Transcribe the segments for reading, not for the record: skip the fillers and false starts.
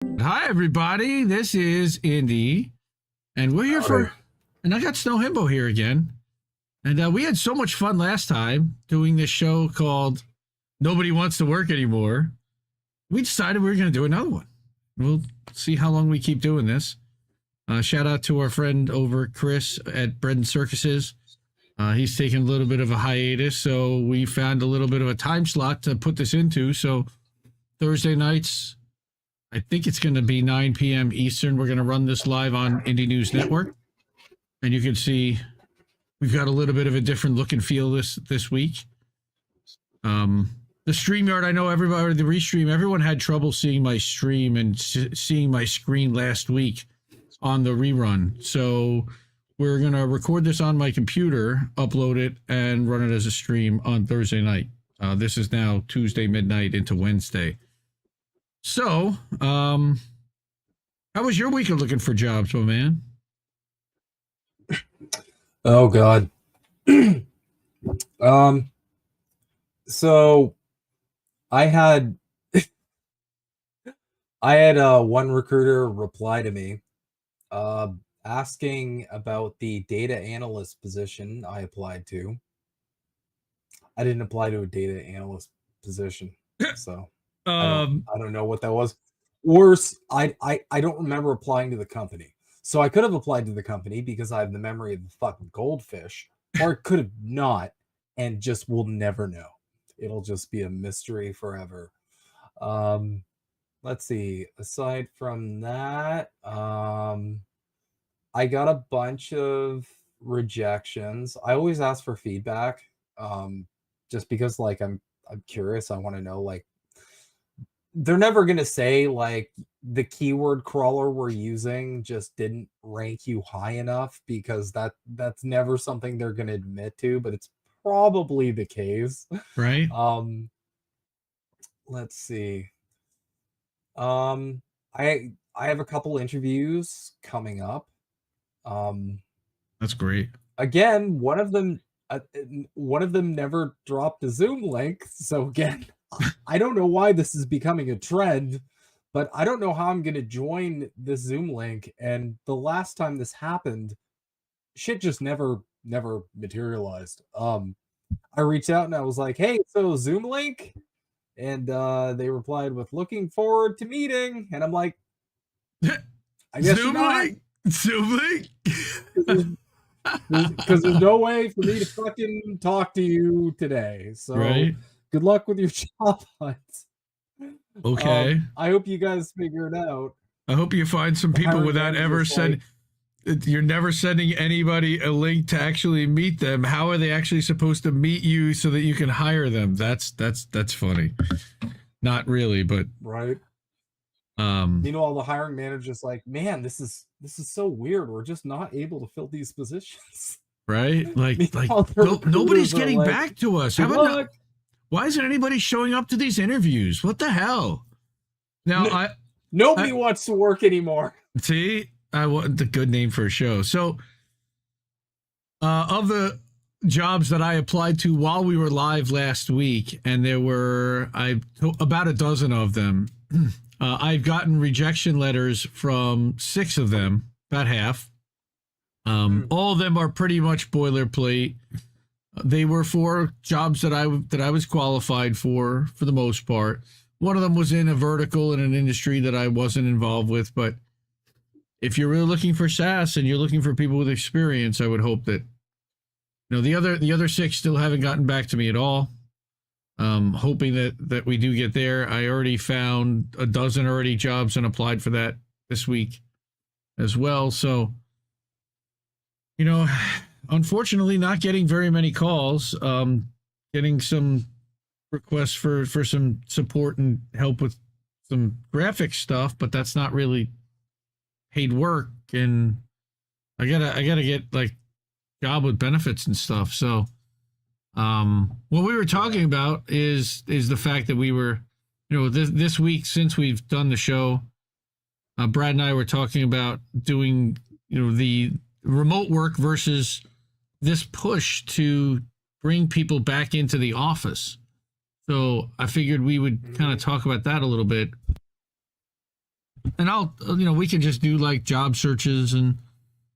Hi, everybody. This is Indy, and we're here Howdy. and I got Snow Himbo here again. And we had so much fun last time doing this show called Nobody Wants to Work Anymore. We decided we were going to do another one. We'll see how long we keep doing this. Shout out to our friend over Chris at Bread and Circuses. He's taking a little bit of a hiatus, so we found a little bit of a time slot to put this into. So Thursday nights, I think it's going to be 9 p.m. Eastern. We're going to run this live on Indie News Network. And you can see we've got a little bit of a different look and feel this week. The StreamYard, I know everybody, the restream, everyone had trouble seeing my stream and seeing my screen last week on the rerun. So we're going to record this on my computer, upload it, and run it as a stream on Thursday night. This is now Tuesday midnight into Wednesday. So, how was your week of looking for jobs, my man? Oh God. So I had one recruiter reply to me asking about the data analyst position I applied to. I didn't apply to a data analyst position, so I don't know what that was. Worse, I don't remember applying to the company. So I could have applied to the company because I have the memory of the fucking goldfish, or it could have not, and just will never know. It'll just be a mystery forever. Let's see. Aside from that, I got a bunch of rejections. I always ask for feedback, just because like I'm curious. I want to know, like, they're never going to say like the keyword crawler we're using just didn't rank you high enough, because that's never something they're going to admit to, but it's probably the case. Right. Let's see. I have a couple interviews coming up. That's great. Again, one of them never dropped a Zoom link. So again, I don't know why this is becoming a trend, but I don't know how I'm going to join this Zoom link. And the last time this happened, shit just never materialized. I reached out and I was like, "Hey, so Zoom link?" And they replied with "looking forward to meeting." And I'm like, I guess Zoom link? Zoom link? Because there's no way for me to fucking talk to you today. So Right. Good luck with your job hunt. Okay. I hope you guys figure it out. I hope you find some people without ever sending. You're never sending anybody a link to actually meet them. How are they actually supposed to meet you so that you can hire them? That's funny. Not really, but right. All the hiring managers like, man, this is so weird. We're just not able to fill these positions. Right? Nobody's getting like, back to us. How about why isn't anybody showing up to these interviews? What the hell? Now nobody wants to work anymore. See, I want the good name for a show. So, of the jobs that I applied to while we were live last week, and there were about a dozen of them. I've gotten rejection letters from 6 of them, about half. All of them are pretty much boilerplate. They were for jobs that I was qualified for the most part. One of them was in a vertical in an industry that I wasn't involved with, but if you're really looking for SaaS and you're looking for people with experience, I would hope that, the other 6 still haven't gotten back to me at all. Hoping that we do get there. I already found a dozen already jobs and applied for that this week as well. So, unfortunately not getting very many calls, getting some requests for some support and help with some graphic stuff, but that's not really paid work, and I gotta get like job with benefits and stuff. So what we were talking about is the fact that we were, this week, since we've done the show, Brad and I were talking about doing, the remote work versus this push to bring people back into the office. So I figured we would kind of talk about that a little bit. and I'll, we can just do like job searches. And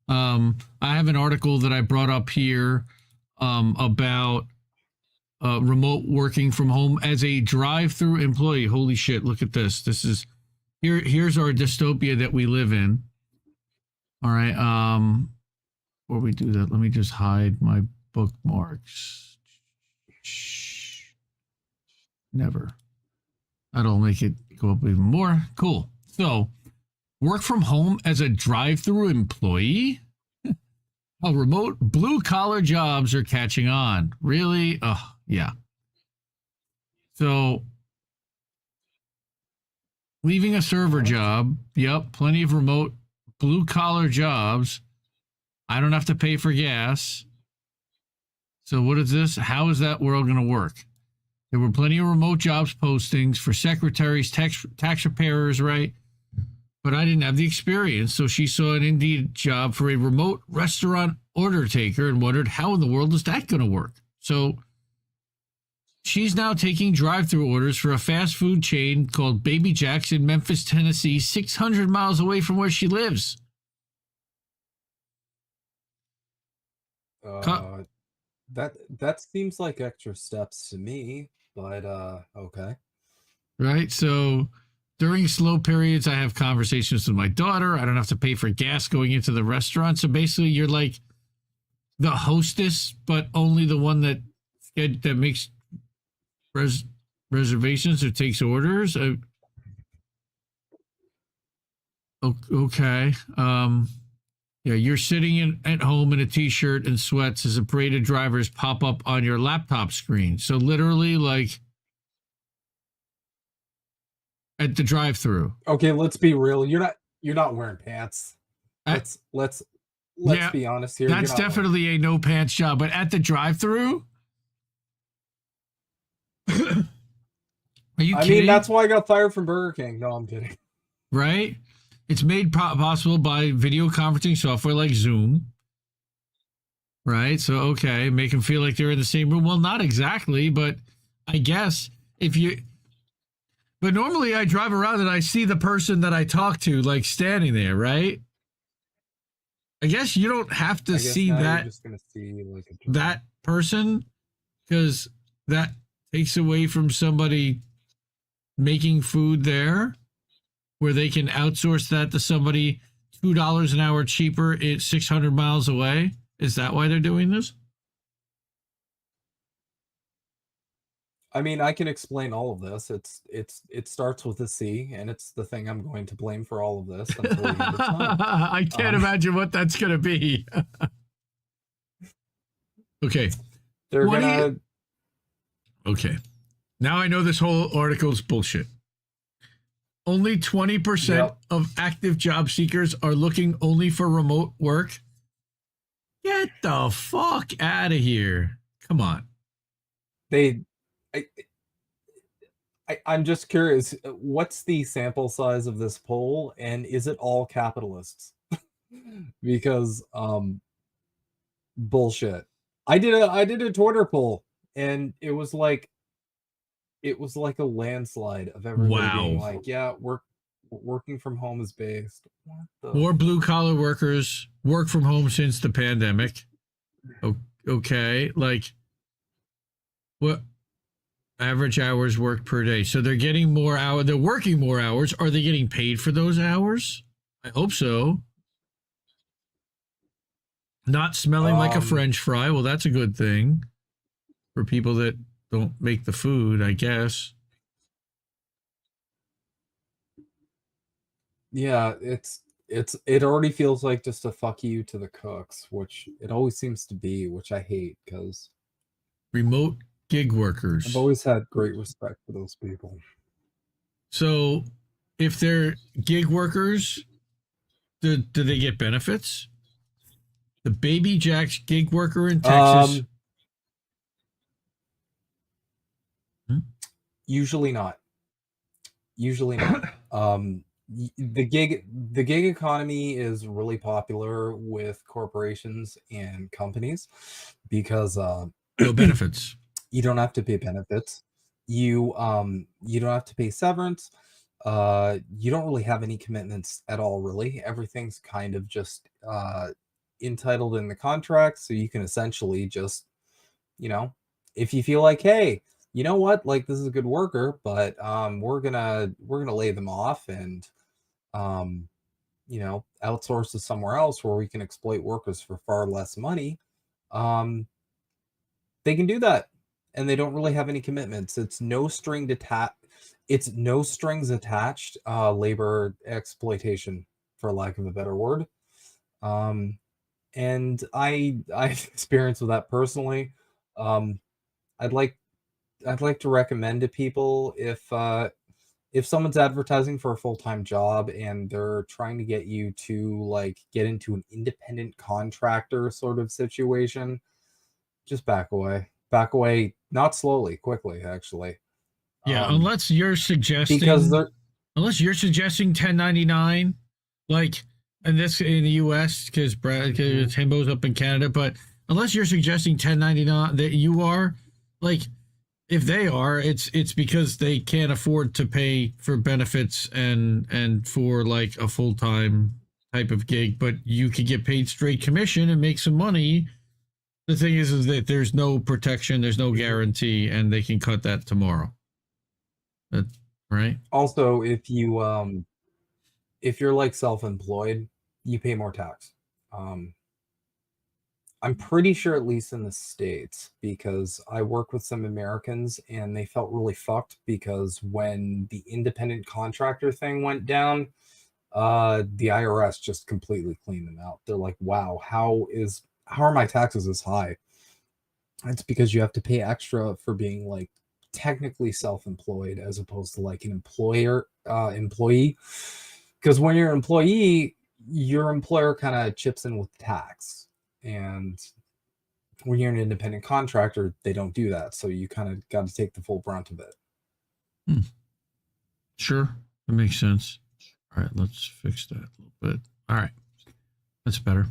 I have an article that I brought up here about remote working from home as a drive-through employee. Holy shit, look at this. This is here's our dystopia that we live in. All right. Before we do that, let me just hide my bookmarks. Never. That'll make it go up even more. Cool. So, work from home as a drive-through employee? Oh, remote blue-collar jobs are catching on. Really? Oh, yeah. So, leaving a server job. Yep, plenty of remote blue-collar jobs. I don't have to pay for gas. So, what is this? How is that world going to work? There were plenty of remote jobs postings for secretaries, tax preparers, right? But I didn't have the experience. So she saw an Indeed job for a remote restaurant order taker and wondered how in the world is that going to work? So she's now taking drive-through orders for a fast food chain called Baby Jack's in Memphis, Tennessee, 600 miles away from where she lives. That seems like extra steps to me, but okay. Right? So during slow periods, I have conversations with my daughter. I don't have to pay for gas going into the restaurant. So basically, you're like the hostess, but only the one that makes reservations or takes orders. Okay. Yeah, you're sitting at home in a t-shirt and sweats as a parade of drivers pop up on your laptop screen. So literally, like at the drive-through. Okay, let's be real. You're not wearing pants. Let's be honest here. That's definitely a no pants job. But at the drive-through, are you kidding? I mean, that's why I got fired from Burger King. No, I'm kidding. Right? It's made possible by video conferencing software like Zoom. Right? So, okay, make them feel like they're in the same room. Well, not exactly, but I guess if you... But normally I drive around and I see the person that I talk to, like, standing there, right? I guess you don't have to see that, just gonna see, like, that person, because that takes away from somebody making food there, where they can outsource that to somebody $2 an hour cheaper, it's 600 miles away. Is that why they're doing this? I mean, I can explain all of this. It starts with a C, and it's the thing I'm going to blame for all of this until the end of time. I can't imagine what that's going to be. Okay. They're gonna. Okay. Now I know this whole article is bullshit. Only 20% of active job seekers are looking only for remote work. Get the fuck out of here. Come on. I'm just curious, what's the sample size of this poll, and is it all capitalists? Because bullshit. I did a Twitter poll, and it was like a landslide of everybody being like, yeah, working from home is based. More blue collar workers work from home since the pandemic. Okay, like what average hours worked per day? So they're getting more hours. They're working more hours. Are they getting paid for those hours? I hope so. Not smelling like a French fry. Well, that's a good thing for people that don't make the food, I guess. Yeah, it already feels like just a fuck you to the cooks, which it always seems to be, which I hate because remote gig workers. I've always had great respect for those people. So if they're gig workers, do they get benefits? The Baby Jack's gig worker in Texas. Usually not. The gig economy is really popular with corporations and companies because no benefits. You don't have to pay benefits. You don't have to pay severance. You don't really have any commitments at all, really. Everything's kind of just entitled in the contract, so you can essentially just, you know, if you feel like, hey, you know what, like this is a good worker, but we're gonna lay them off and um, outsource to somewhere else where we can exploit workers for far less money. Um, they can do that, and they don't really have any commitments. It's no strings attached, labor exploitation, for lack of a better word. Um, and I've experienced with that personally. Um, I'd like I'd like to recommend to people, if someone's advertising for a full-time job and they're trying to get you to like get into an independent contractor sort of situation, just back away. Back away, not slowly, quickly, actually. Yeah, Um, because they're unless you're suggesting 1099, like and this in the US because Brad Mhm. cause Himbo's up in Canada, but unless you're suggesting 1099 that you are, like if they are, it's because they can't afford to pay for benefits and for like a full-time type of gig, but you could get paid straight commission and make some money. The thing is that there's no protection, there's no Mhm. guarantee, and they can cut that tomorrow. That, right? Also, if you're like self-employed, you pay more tax. Um, I'm pretty sure, at least in the States, because I work with some Americans and they felt really fucked because when the independent contractor thing went down, the IRS just completely cleaned them out. They're like, wow, how are my taxes this high? It's because you have to pay extra for being like technically self-employed as opposed to like an employee. Because when you're an employee, your employer kind of chips in with tax. And when you're an independent contractor, they don't do that. So you kind of got to take the full brunt of it. Hmm. Sure. That makes sense. All right, let's fix that a little bit. All right. That's better.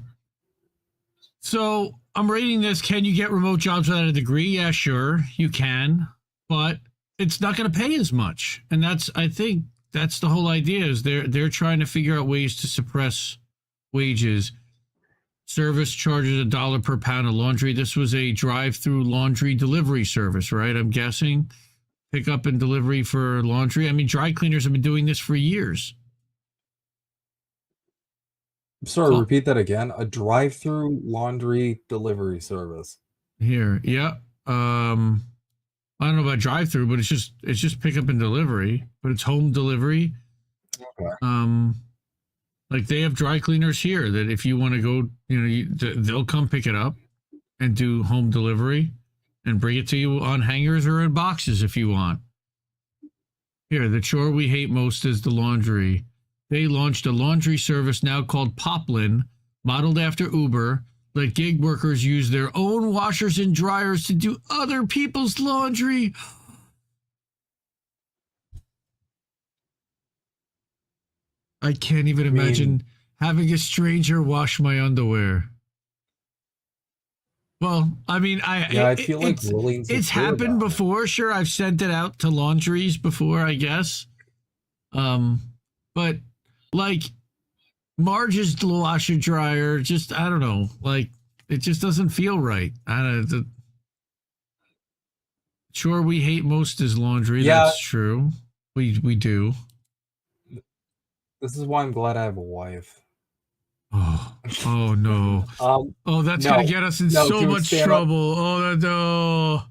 So I'm rating this. Can you get remote jobs without a degree? Yeah, sure, you can, but it's not going to pay as much. And I think that's the whole idea. Is they're trying to figure out ways to suppress wages. Service charges $1 per pound of laundry. This was a drive-through laundry delivery service, right? I'm guessing pickup and delivery for laundry. I mean, dry cleaners have been doing this for years. Sorry, Call repeat that again. A drive-through laundry delivery service. here, yeah. Um, I don't know about drive through, but it's just pickup and delivery, but it's home delivery. Okay. Um, like they have dry cleaners here that if you want to go, they'll come pick it up and do home delivery and bring it to you on hangers or in boxes if you want. Here, the chore we hate most is the laundry. They launched a laundry service now called Poplin, modeled after Uber. Let gig workers use their own washers and dryers to do other people's laundry. I can't even I mean, imagine having a stranger wash my underwear. Well, I mean, yeah, I'd feel like really it's insecure happened about it. before. Sure, I've sent it out to laundries before, I guess. Um, but like Marge's washer dryer, just I don't know, like it just doesn't feel right. I don't. Sure, we hate most is laundry. Yeah, That's true. We do. this is why I'm glad I have a wife. Oh, oh no. um, Oh, that's gonna no, get us in no, so to much expand on trouble. Oh no.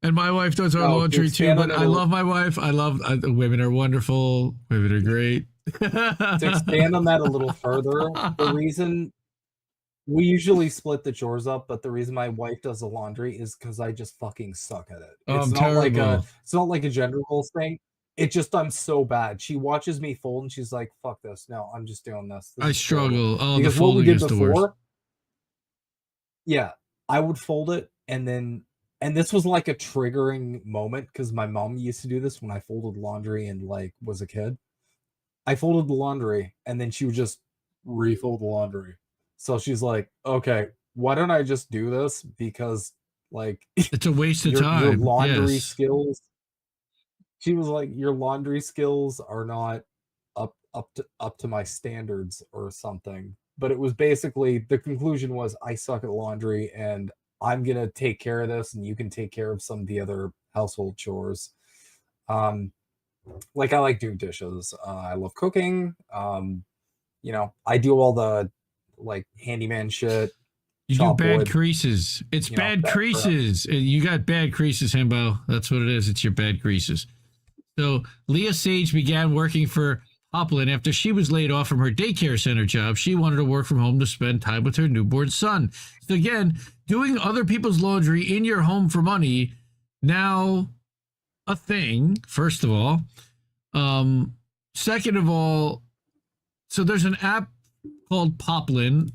And my wife does our no, to laundry too, expand on but that I a little love my wife. I love women are wonderful. Women are great. to expand on that a little further, the reason we usually split the chores up, but the reason my wife does the laundry is because I just fucking suck at it. Oh, I'm terrible. It's not like a gender roles thing. It just I'm so bad. She watches me fold and she's like, "Fuck this! No, I'm just doing this. This I is terrible." struggle. Oh, the Because what we folding did is the worst. before, yeah, I would fold it and this was like a triggering moment because my mom used to do this when I folded laundry and like was a kid. I folded the laundry and then she would just refold the laundry. So she's like, "Okay, why don't I just do this? Because like It's a waste of your time. laundry Yes. skills, she was like, your laundry skills are not up to my standards or something. But it was basically, the conclusion was, I suck at laundry and I'm gonna take care of this, and you can take care of some of the other household chores. Um, like I like doing dishes. I love cooking. I do all the like handyman shit, You do chop bad wood, creases. It's bad that crap. creases. You got bad creases, Himbo. That's what it is. It's your bad creases. So Leah Sage began working for Poplin after she was laid off from her daycare center job. She wanted to work from home to spend time with her newborn son. So again, doing other people's laundry in your home for money, now a thing, first of all. Second of all, so there's an app called Poplin.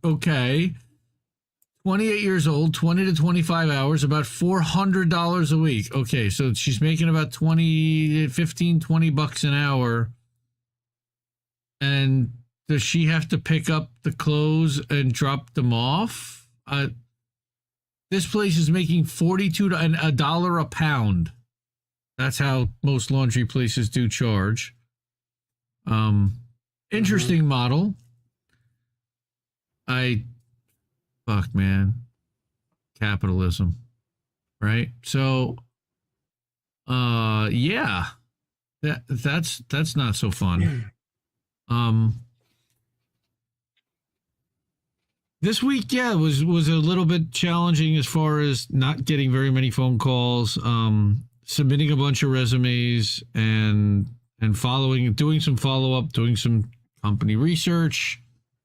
Okay. 28 years old, 20 to 25 hours, about $400 a week. Okay, so she's making about 20 bucks an hour. And does she have to pick up the clothes and drop them off? This place is making $42 a pound. That's how most laundry places do charge. Interesting model. Fuck, man. Capitalism. Right? So yeah. That's not so fun. This week, yeah, was a little bit challenging as far as not getting very many phone calls, submitting a bunch of resumes, and doing some follow-up, doing some company research.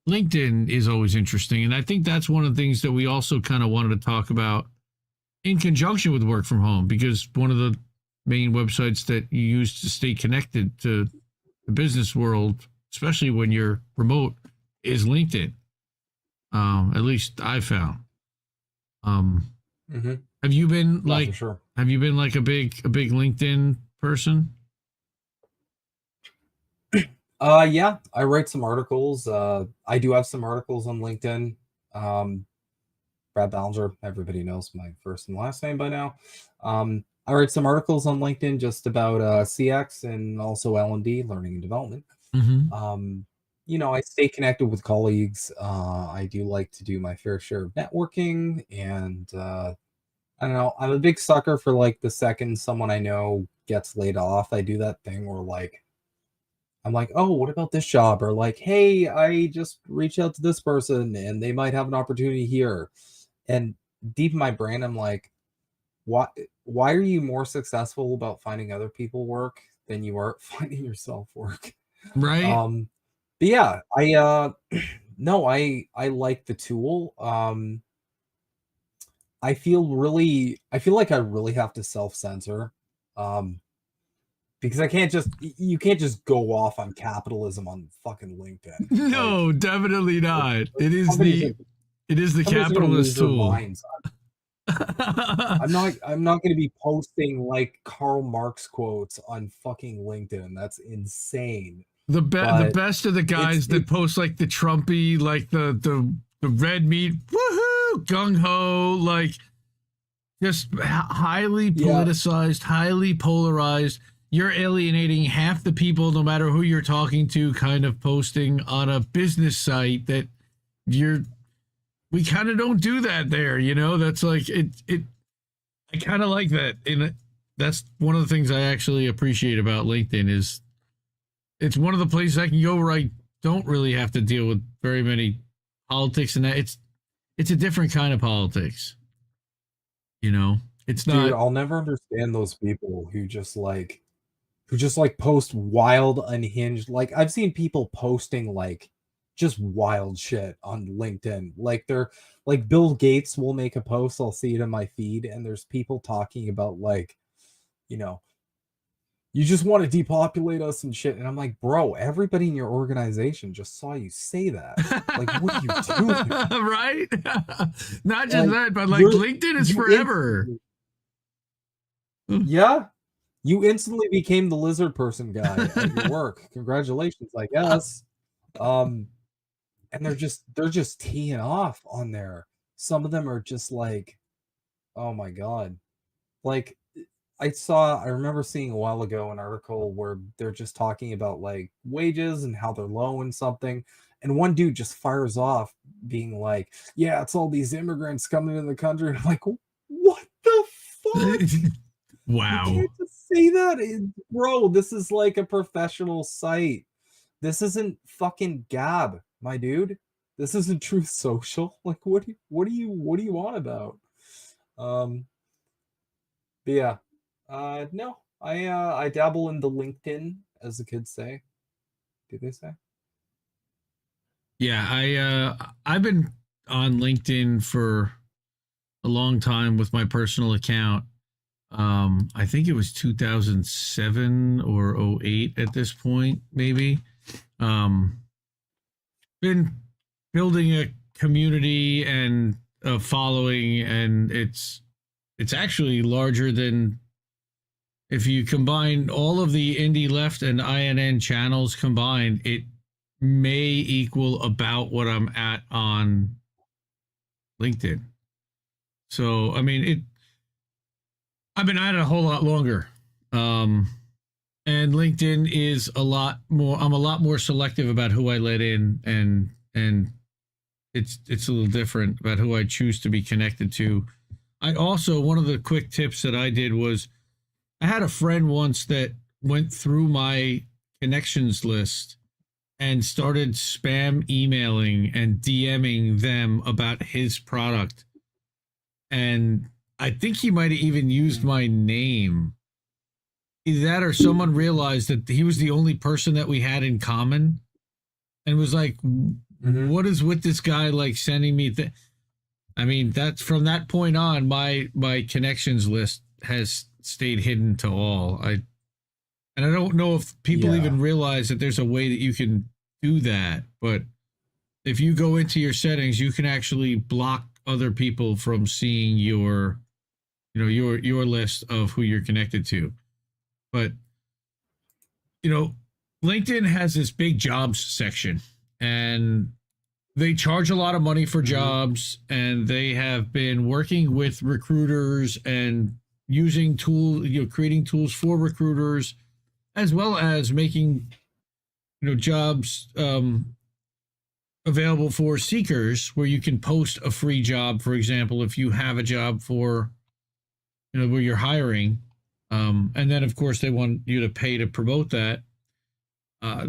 LinkedIn is always interesting, and I think that's one of the things that we also kind of wanted to talk about in conjunction with work from home, because one of the main websites that you use to stay connected to the business world, especially when you're remote, is LinkedIn. At least I found. Have you been like sure. Have you been like a big LinkedIn person? Yeah, I write some articles. I do have some articles on LinkedIn. Brad Ballinger, everybody knows my first and last name by now. I write some articles on LinkedIn just about CX and also L&D, learning and development. I stay connected with colleagues. I do like to do my fair share of networking, and I don't know. I'm a big sucker for like the second someone I know gets laid off, I do that thing where like I'm like, oh, what about this job? Or like, hey, I just reached out to this person and they might have an opportunity here. And deep in my brain, I'm like, why are you more successful about finding other people work than you are finding yourself work? Right? But yeah, I no, I like the tool. I feel like I really have to self-censor. Because you can't just go off on capitalism on fucking LinkedIn. No, Like, definitely not. It is somebody's the gonna lose capitalist their tool. minds. I'm not gonna be posting like Karl Marx quotes on fucking LinkedIn. That's insane. The But best of the it's guys that post like the Trumpy, like the red meat, woohoo, gung ho, like just highly yeah, politicized, highly polarized. You're alienating half the people, no matter who you're talking to, kind of posting on a business site that we kind of don't do that there, That's like I kind of like that. And that's one of the things I actually appreciate about LinkedIn is it's one of the places I can go where I don't really have to deal with very many politics, and that it's a different kind of politics. It's dude, not. I'll never understand those people who just post wild, unhinged. Like I've seen people posting like just wild shit on LinkedIn. Like they're like Bill Gates will make a post, I'll see it in my feed, and there's people talking about like, you know, you just want to depopulate us and shit. And I'm like, bro, everybody in your organization just saw you say that. Like, what are you doing? Right? Not just Like, that, but like you're LinkedIn is you forever. yeah, you instantly became the lizard person guy at your work. Congratulations, I guess. Um, and they're just teeing off on there. Some of them are just like, oh my god. Like I remember seeing a while ago an article where they're just talking about like wages and how they're low and something. And one dude just fires off being like, yeah, it's all these immigrants coming in the country. And I'm like, what the fuck? You Wow. can't just say that. Bro, this is like a professional site. This isn't fucking Gab, my dude. This isn't Truth Social. Like, what do you want about? Um, but yeah. No. I dabble in the LinkedIn, as the kids say. Do they say? Yeah, I've been on LinkedIn for a long time with my personal account. I think it was 2007 or '08 at this point, maybe. Um, been building a community and a following, and it's actually larger than, if you combine all of the indie left and INN channels combined, it may equal about what I'm at on LinkedIn. So, I mean, I've been at it a whole lot longer. Um, and LinkedIn is a lot more, I'm a lot more selective about who I let in, and it's a little different about who I choose to be connected to. I also, one of the quick tips that I did was, I had a friend once that went through my connections list and started spam emailing and DMing them about his product. And I think he might have even used my name. Either that or someone realized that he was the only person that we had in common and was like, what is with this guy, like, sending me I mean, that's from that point on, my connections list has stayed hidden to all. And I don't know if people even realize that there's a way that you can do that, but if you go into your settings, you can actually block other people from seeing your list of who you're connected to. But LinkedIn has this big jobs section, and they charge a lot of money for jobs, and they have been working with recruiters and using tools, creating tools for recruiters, as well as making jobs available for seekers, where you can post a free job. For example, if you have a job for where you're hiring, and then of course they want you to pay to promote that. I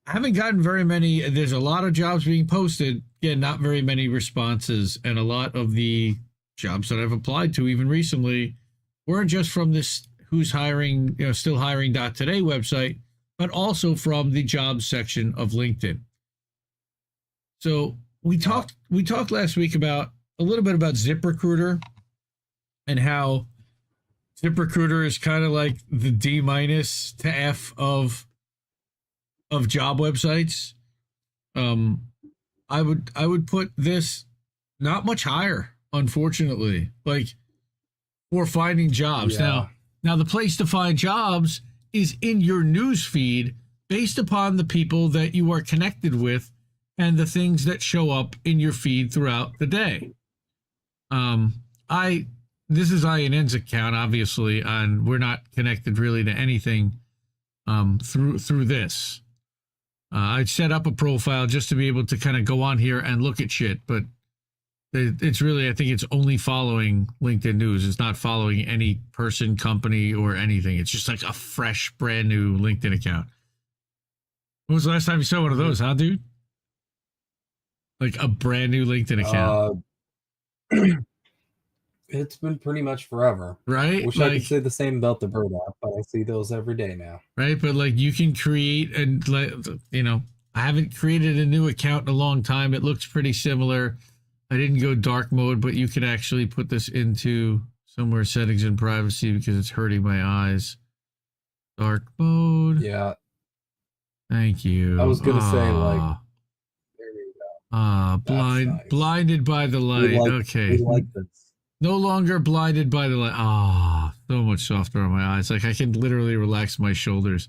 haven't gotten very many. There's a lot of jobs being posted. Again, not very many responses. And a lot of the jobs that I've applied to, even recently, weren't just from this who's hiring, still hiring.today website, but also from the jobs section of LinkedIn. So we talked last week about a little bit about ZipRecruiter and how ZipRecruiter is kind of like the D- to F of job websites. I would put this not much higher, unfortunately, like, for finding jobs. Now the place to find jobs is in your news feed, based upon the people that you are connected with and the things that show up in your feed throughout the day. This is INN's account, obviously, and we're not connected really to anything through this. I set up a profile just to be able to kind of go on here and look at shit, but it's really, I think it's only following LinkedIn news. It's not following any person, company, or anything. It's just like a fresh, brand new LinkedIn account. When was the last time you saw one of those, huh, dude? Like a brand new LinkedIn account. It's been pretty much forever. Right? Wish I could say the same about the Bird app, but I see those every day now. Right? But like, you can create, and I haven't created a new account in a long time. It looks pretty similar. I didn't go dark mode, but you can actually put this into somewhere, settings and privacy, because it's hurting my eyes. Dark mode. Yeah. Thank you. I was gonna say, like, there you go. Nice. Blinded by the light. Okay. We like this. No longer blinded by the light. So much softer on my eyes. Like, I can literally relax my shoulders.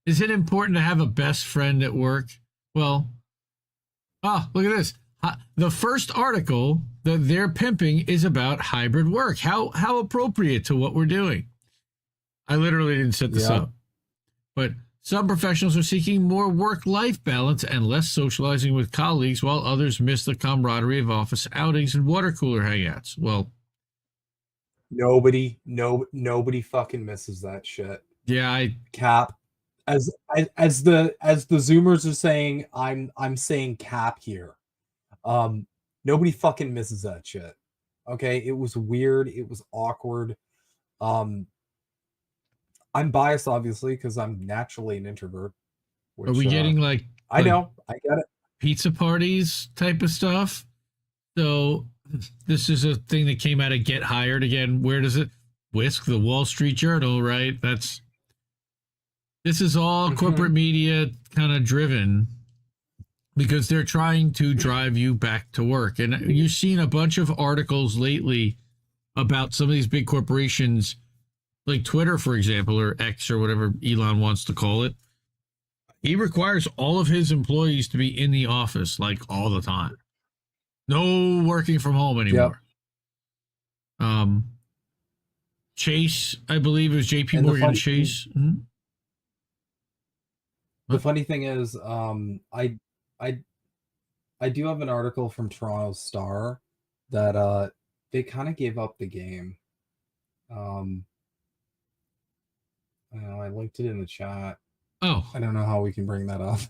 Is it important to have a best friend at work? Well, look at this. The first article that they're pimping is about hybrid work. How appropriate to what we're doing. I literally didn't set this Yeah. up. But some professionals are seeking more work-life balance and less socializing with colleagues, while others miss the camaraderie of office outings and water cooler hangouts. Well, Nobody fucking misses that shit. yeah, Cap. As the Zoomers are saying, I'm saying cap here. Um, Nobody fucking misses that shit. Okay, it was weird. It was awkward. Um, I'm biased, obviously, because I'm naturally an introvert. are we Which getting I like know, I get it. pizza parties type of stuff? So this is a thing that came out of Get Hired again. Where does it whisk the Wall Street Journal? Right. This is all corporate media kind of driven because they're trying to drive you back to work. And you've seen a bunch of articles lately about some of these big corporations, like Twitter, for example, or X or whatever Elon wants to call it. He requires all of his employees to be in the office like all the time. No working from home anymore. Yep. Chase, I believe it was JP Morgan Chase. The funny thing is, I do have an article from Toronto Star that they kind of gave up the game. I linked it in the chat. Oh, I don't know how we can bring that up.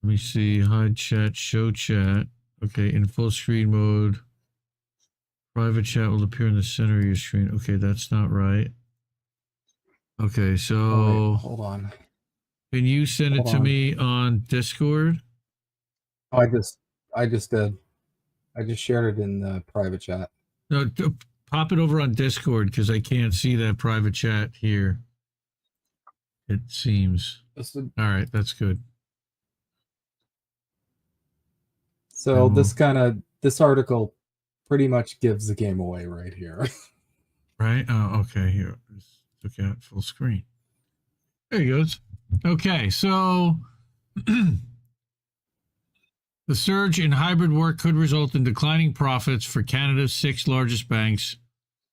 Let me see. Hide chat, show chat. Okay, in full screen mode. Private chat will appear in the center of your screen. Okay, that's not right. Okay, so wait, hold on. Can you send it to me on Discord? Oh, I just did. I just shared it in the private chat. No, pop it over on Discord because I can't see that private chat here. It seems. All right, that's good. So this article pretty much gives the game away right here. Right? Oh, okay. Here, look at full screen. There he goes. Okay, so the surge in hybrid work could result in declining profits for Canada's 6 largest banks,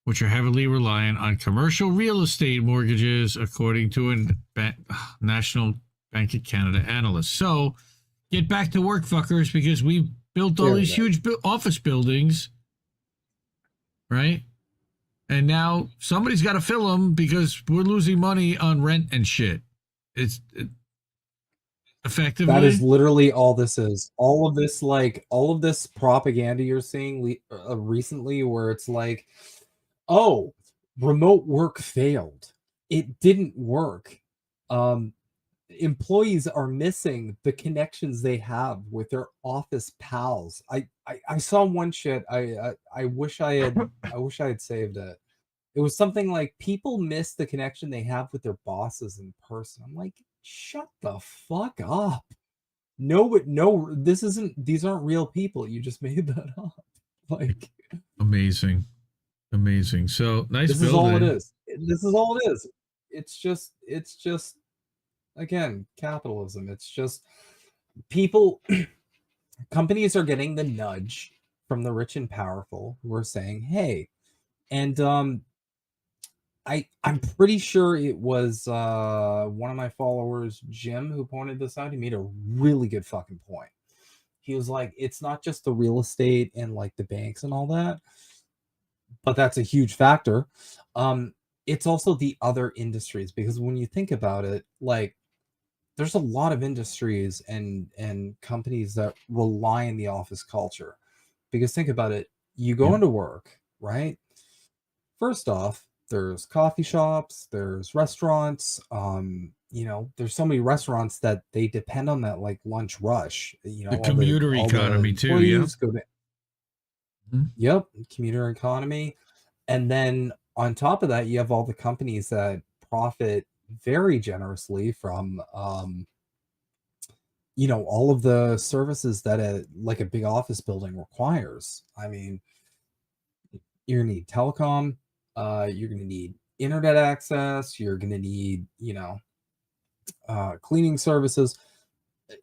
which are heavily reliant on commercial real estate mortgages, according to a National Bank of Canada analyst. So get back to work, fuckers, because we've built all these huge office buildings, right? And now somebody's got to fill them because we're losing money on rent and shit. It's effectively. That is literally all this is. All of this propaganda you're seeing recently, where it's like, oh, remote work failed. It didn't work. Employees are missing the connections they have with their office pals. I saw one shit. I wish I had saved it. It was something like people miss the connection they have with their bosses in person. I'm like, shut the fuck up. No, these aren't real people. You just made that up. Like, amazing. So nice. This is all it is. It's just again, capitalism. It's just people companies are getting the nudge from the rich and powerful who are saying, hey, and I'm pretty sure it was one of my followers, Jim, who pointed this out. He made a really good fucking point. He was like, it's not just the real estate and like the banks and all that, but that's a huge factor. It's also the other industries, because when you think about it, like there's a lot of industries and companies that rely on the office culture. Because think about it, you go into work, right? First off, there's coffee shops, there's restaurants, there's so many restaurants that they depend on that like lunch rush, the commuter economy too. Yep, commuter economy. And then on top of that, you have all the companies that profit very generously from all of the services that a big office building requires. I mean, you're gonna need telecom, you're gonna need internet access, you're gonna need cleaning services.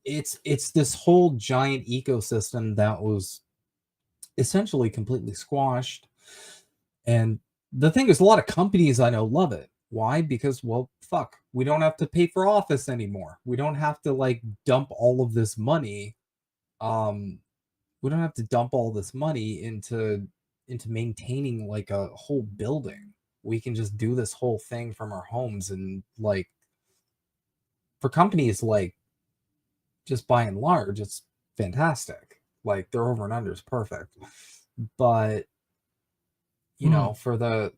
it's this whole giant ecosystem that was essentially completely squashed. And the thing is, a lot of companies I know love it. Why? Because, well, fuck, we don't have to pay for office anymore. We don't have to like dump all of this money. Um, we don't have to dump all this money into maintaining like a whole building. We can just do this whole thing from our homes, and like for companies, like just by and large, it's fantastic. Like their over and under is perfect. But you know, for the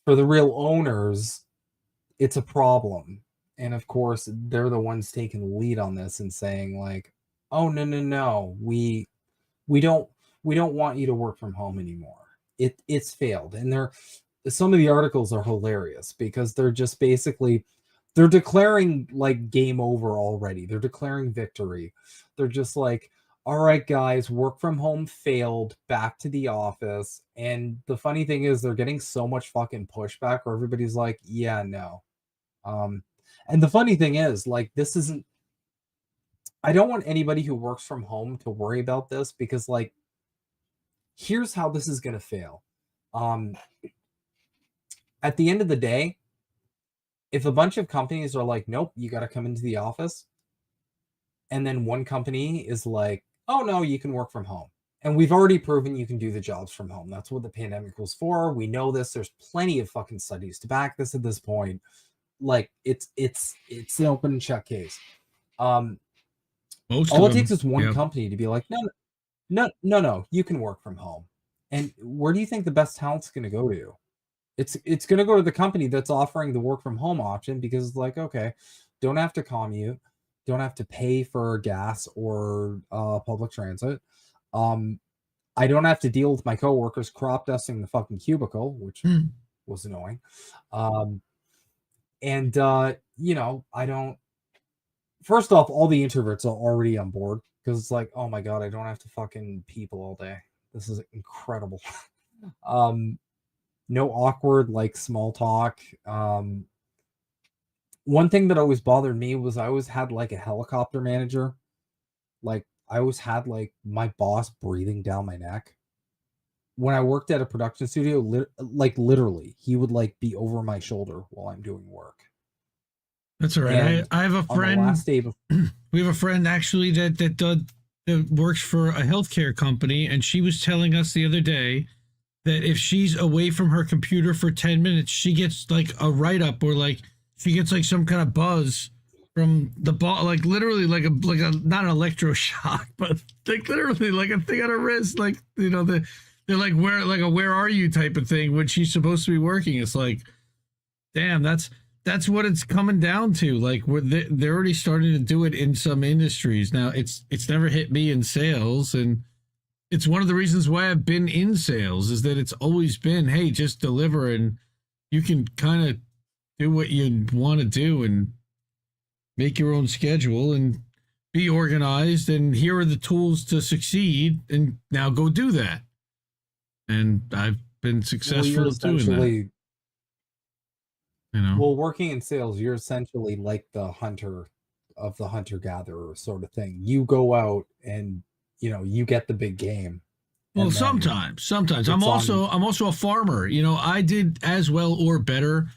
real owners, it's a problem. And of course, they're the ones taking the lead on this and saying like, "Oh no, no, no. We don't we don't want you to work from home anymore." It's failed. And they're some of the articles are hilarious because they're just basically they're declaring like game over already. They're declaring victory. They're just like, all right, guys, work from home failed, back to the office. And the funny thing is they're getting so much fucking pushback where everybody's like, yeah, no. Um, and the funny thing is, like, this isn't I don't want anybody who works from home to worry about this because like here's how this is gonna fail. Um, at the end of the day, if a bunch of companies are like, nope, you got to come into the office, and then one company is like, oh no, you can work from home. And we've already proven you can do the jobs from home. That's what the pandemic was for. We know this. There's plenty of fucking studies to back this at this point. Like it's an open and shut case. Um, Most all of it takes them. is one Yeah. company to be like, no, no, no, no, you can work from home. And where do you think the best talent's going to go to? It's going to go to the company that's offering the work from home option because it's like, okay, don't have to commute, don't have to pay for gas or public transit. Um, I don't have to deal with my coworkers crop dusting the fucking cubicle, which was annoying. Um, and you know, I don't. First off, all the introverts are already on board because it's like, oh my god, I don't have to fucking people all day. This is incredible. um, no awkward like small talk. One thing that always bothered me was I always had like a helicopter manager. Like I always had like my boss breathing down my neck. When I worked at a production studio, like literally, he would like be over my shoulder while I'm doing work. That's all right. And I have a on the friend. last day before, We have a friend actually that works for a healthcare company, and she was telling us the other day that if she's away from her computer for 10 minutes, she gets like a write up, or like she gets like some kind of buzz from the ball, like literally like a not an electroshock, but like literally like a thing on her wrist, like you know they're where are you type of thing when she's supposed to be working. It's like, damn, that's what it's coming down to. Like they're already starting to do it in some industries now. It's never hit me in sales, and it's one of the reasons why I've been in sales is that it's always been, hey, just deliver, and you can kind of do what you want to do and make your own schedule and be organized, and here are the tools to succeed, and now go do that. And I've been well, successful at doing that, you know. well, working in sales, you're essentially like the hunter of the hunter gatherer sort of thing. You go out and you know you get the big game, Well, and then sometimes it's on. I'm also a farmer. You know, I did as well or better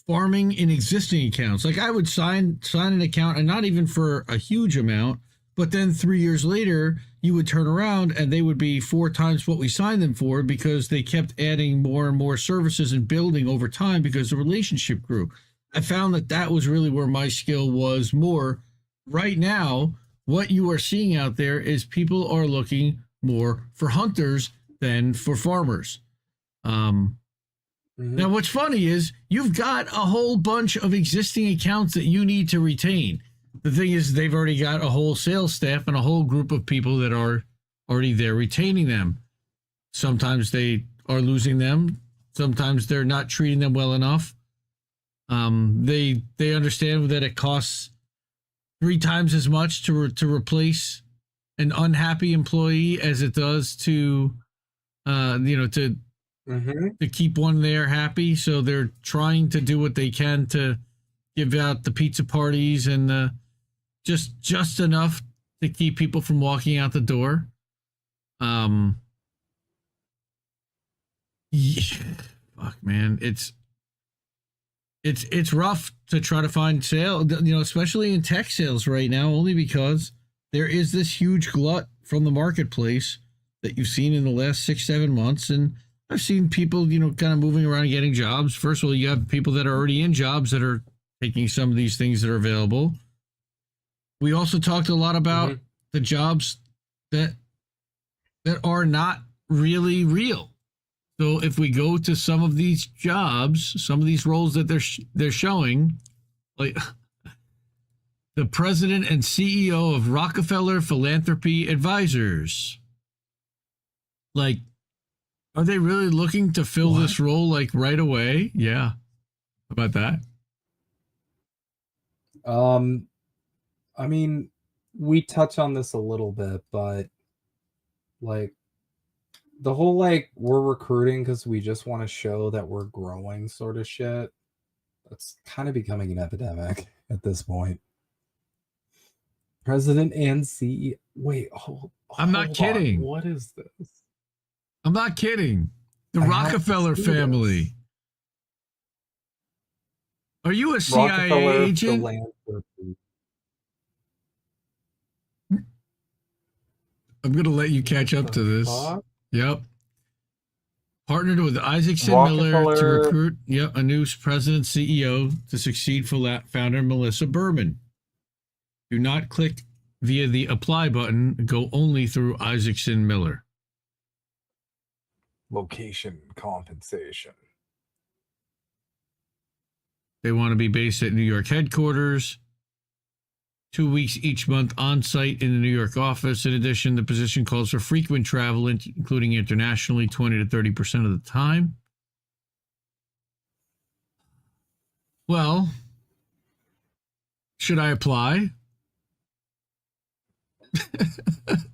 farming in existing accounts. Like I would sign an account, and not even for a huge amount, but then 3 years later you would turn around and they would be 4 times what we signed them for because they kept adding more and more services and building over time because the relationship grew. I found that that was really where my skill was more. Right now, what you are seeing out there is people are looking more for hunters than for farmers. Um, Now, Mhm. what's funny is you've got a whole bunch of existing accounts that you need to retain. The thing is, they've already got a whole sales staff and a whole group of people that are already there retaining them. Sometimes they are losing them. Sometimes they're not treating them well enough. They understand that it costs 3 times as much to replace an unhappy employee as it does to you know Mhm. to keep one there happy. So they're trying to do what they can to give out the pizza parties and just enough to keep people from walking out the door. Yeah, fuck, man, it's rough to try to find sale, especially in tech sales right now, only because there is this huge glut from the marketplace that you've seen in the last 6-7 months. And I've seen people, kind of moving around and getting jobs. First of all, you have people that are already in jobs that are taking some of these things that are available. We also talked a lot about the jobs that are not really real. So if we go to some of these jobs, some of these roles that they're showing, like the president and CEO of Rockefeller Philanthropy Advisors, like, are they really looking to fill this role like right away? Yeah. How about that? I mean, we touch on this a little bit, but like the whole like we're recruiting because we just want to show that we're growing sort of shit, that's kind of becoming an epidemic at this point. President and CEO. Wait, I'm not kidding. What is this? I'm not kidding. The Rockefeller family. This. Are you a CIA agent? I'm going to let you catch up to this. Fuck? Yep. Partnered with Isaacson Miller to recruit a new president CEO to succeed founder Melissa Berman. Do not click via the apply button. Go only through Isaacson Miller. Location compensation. They want to be based at New York headquarters. 2 weeks each month on site in the New York office. In addition, the position calls for frequent travel, including internationally, 20 to 30% of the time. Well, should I apply?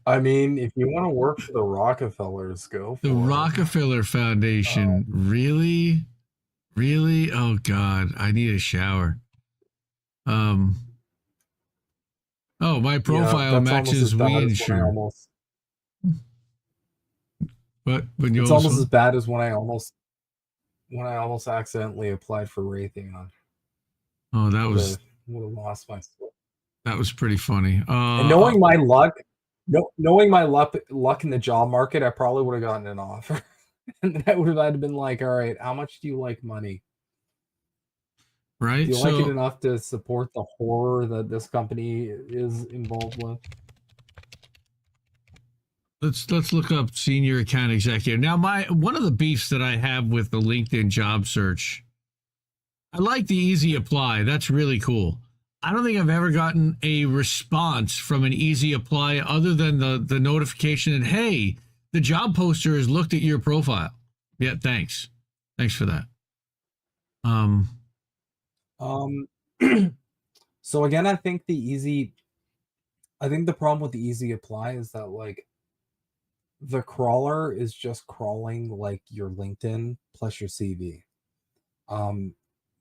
I mean, if you want to work for the Rockefellers, go for the Rockefeller Foundation. Really? Really? Oh, God. I need a shower. Oh, my profile matches we insure. But when you it's almost as bad as when I almost accidentally applied for Raytheon. Oh, that would have lost my soul. That was pretty funny. And knowing my luck in the job market, I probably would have gotten an offer. And I would have had been like, all right, how much do you like money? Right. Do you like it enough to support the horror that this company is involved with? Let's look up senior account executive. Now, one of the beefs that I have with the LinkedIn job search, I like the easy apply. That's really cool. I don't think I've ever gotten a response from an easy apply other than the notification that, hey, the job poster has looked at your profile. Yeah, thanks. Thanks for that. So again, I think the problem with the easy apply is that like the crawler is just crawling like your LinkedIn plus your CV.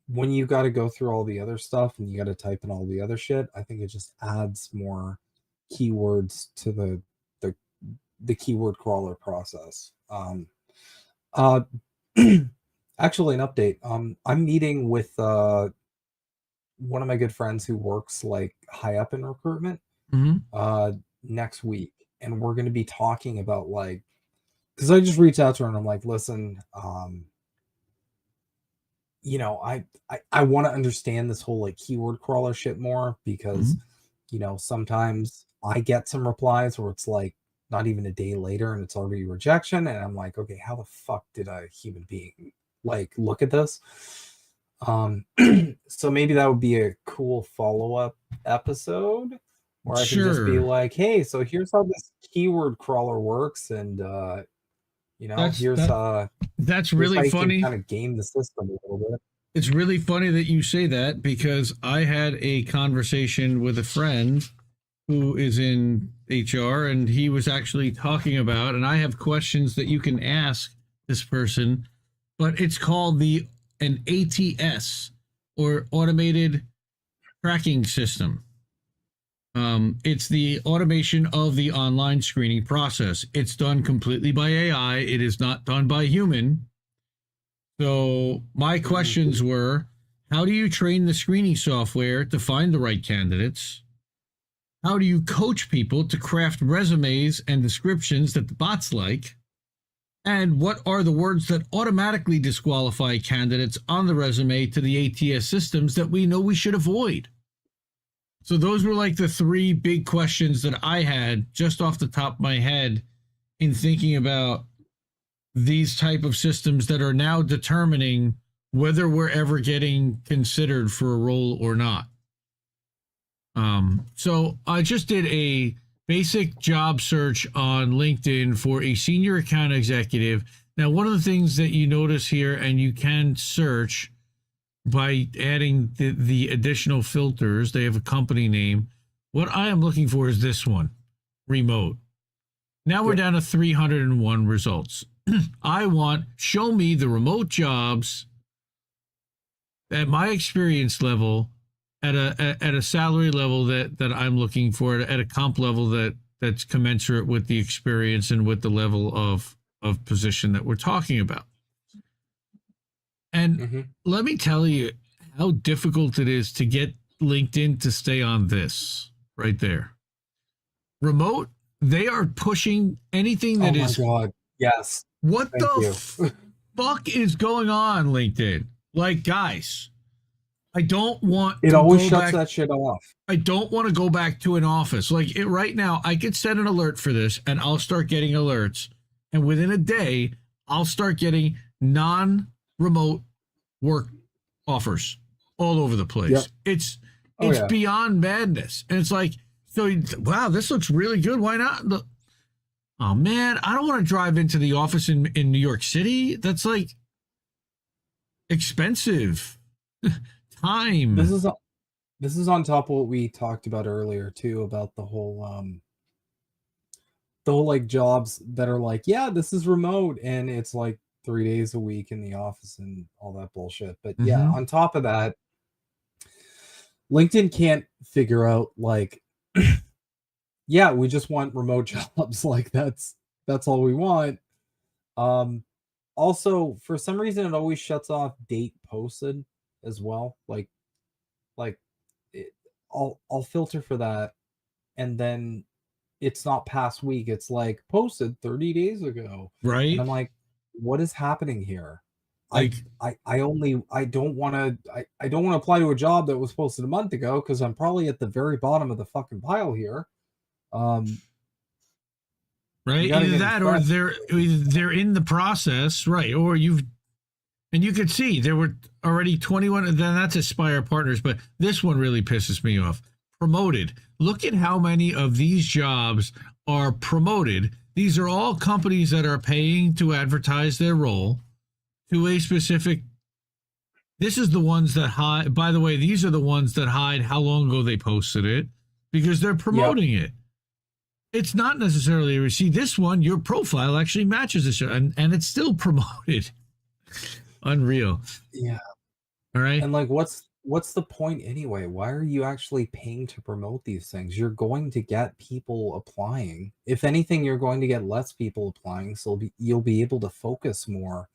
When you got to go through all the other stuff and you got to type in all the other shit, I think it just adds more keywords to the keyword crawler process. Actually, an update. I'm meeting with one of my good friends who works like high up in recruitment next week, and we're going to be talking about like, because I just reached out to her and I'm like, listen, I want to understand this whole like keyword crawler shit more, because sometimes I get some replies where it's like not even a day later and it's already rejection, and I'm like, okay, how the fuck did a human being like look at this? So maybe that would be a cool follow-up episode where I can just be like, hey, so here's how this keyword crawler works, and that's really funny. Kind of game the system a little bit. It's really funny that you say that, because I had a conversation with a friend who is in HR, and he was actually talking about, and I have questions that you can ask this person, but it's called an ATS, or automated tracking system. It's the automation of the online screening process. It's done completely by AI. It is not done by human. So my questions were, how do you train the screening software to find the right candidates? How do you coach people to craft resumes and descriptions that the bots like? And what are the words that automatically disqualify candidates on the resume to the ATS systems that we know we should avoid? So those were like the three big questions that I had just off the top of my head in thinking about these type of systems that are now determining whether we're ever getting considered for a role or not. So I just did a basic job search on LinkedIn for a senior account executive. Now, one of the things that you notice here, and you can search by adding the additional filters, they have a company name. What I am looking for is this one, remote. Now we're down to 301 results. I want, show me the remote jobs at my experience level, at a salary level that I'm looking for, at a comp level that's commensurate with the experience and with the level of position that we're talking about. And let me tell you how difficult it is to get LinkedIn to stay on this right there. Remote, they are pushing anything that is. Oh my God. Yes. What the fuck is going on, LinkedIn? Like, guys, I don't want it to always go shuts back, that shit off. I don't want to go back to an office. Like right now, I could set an alert for this and I'll start getting alerts. And within a day, I'll start getting non-remote work offers all over the place. Yep. It's beyond madness. And it's like, so, wow, this looks really good. Why not? Oh man, I don't want to drive into the office in New York City. That's like expensive time. This is on top of what we talked about earlier too, about the whole like jobs that are like, yeah, this is remote and it's like 3 days a week in the office and all that bullshit. But yeah, on top of that, LinkedIn can't figure out like yeah, we just want remote jobs. Like that's all we want. Also, for some reason, it always shuts off date posted as well. Like I'll filter for that, and then it's not past week. It's like posted 30 days ago, right? And I'm like, what is happening here? Like, I don't want to apply to a job that was posted a month ago because I'm probably at the very bottom of the fucking pile here. Right, either that or they're in the process, right? Or you could see there were already 21. Then that's Aspire Partners, but this one really pisses me off. Promoted. Look at how many of these jobs are promoted. These are all companies that are paying to advertise their role to a specific. This is the ones that hide. By the way, these are the ones that hide how long ago they posted it because they're promoting it. It's not necessarily, see, this one, your profile actually matches this, and it's still promoted. Unreal. Yeah. All right. And like, what's the point anyway? Why are you actually paying to promote these things? You're going to get people applying. If anything, you're going to get less people applying, so you'll be able to focus more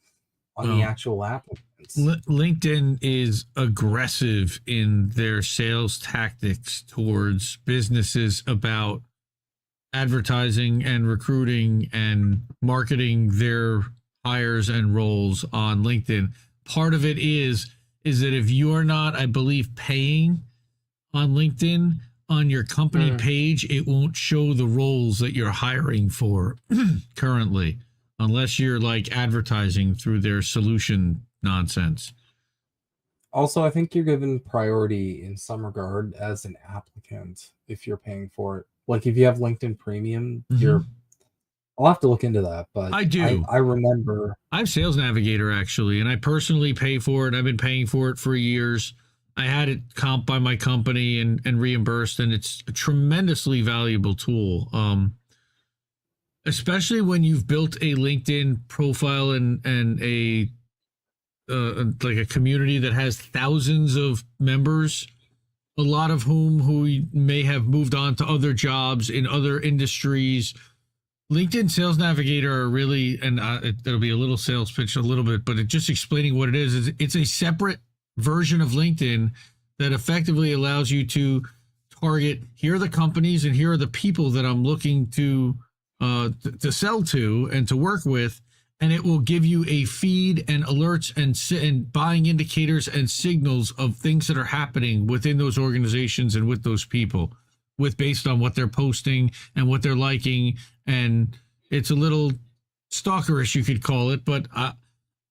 on the actual applicants. LinkedIn is aggressive in their sales tactics towards businesses about advertising and recruiting and marketing their hires and roles on LinkedIn. Part of it is that if you're not, I believe, paying on LinkedIn on your company page, it won't show the roles that you're hiring for currently, unless you're like advertising through their solution nonsense. Also, I think you're given priority in some regard as an applicant if you're paying for it. Like if you have LinkedIn Premium, I'll have to look into that, but I do. I remember. I have Sales Navigator actually, and I personally pay for it. I've been paying for it for years. I had it comped by my company and reimbursed, and it's a tremendously valuable tool. Especially when you've built a LinkedIn profile and a like a community that has thousands of members a lot of who may have moved on to other jobs in other industries. LinkedIn Sales Navigator are really, and it'll be a little sales pitch a little bit, but just explaining what it is it's a separate version of LinkedIn that effectively allows you to target, here are the companies and here are the people that I'm looking to sell to and to work with, and it will give you a feed and alerts and buying indicators and signals of things that are happening within those organizations and with those people, with based on what they're posting and what they're liking. And it's a little stalkerish, you could call it, but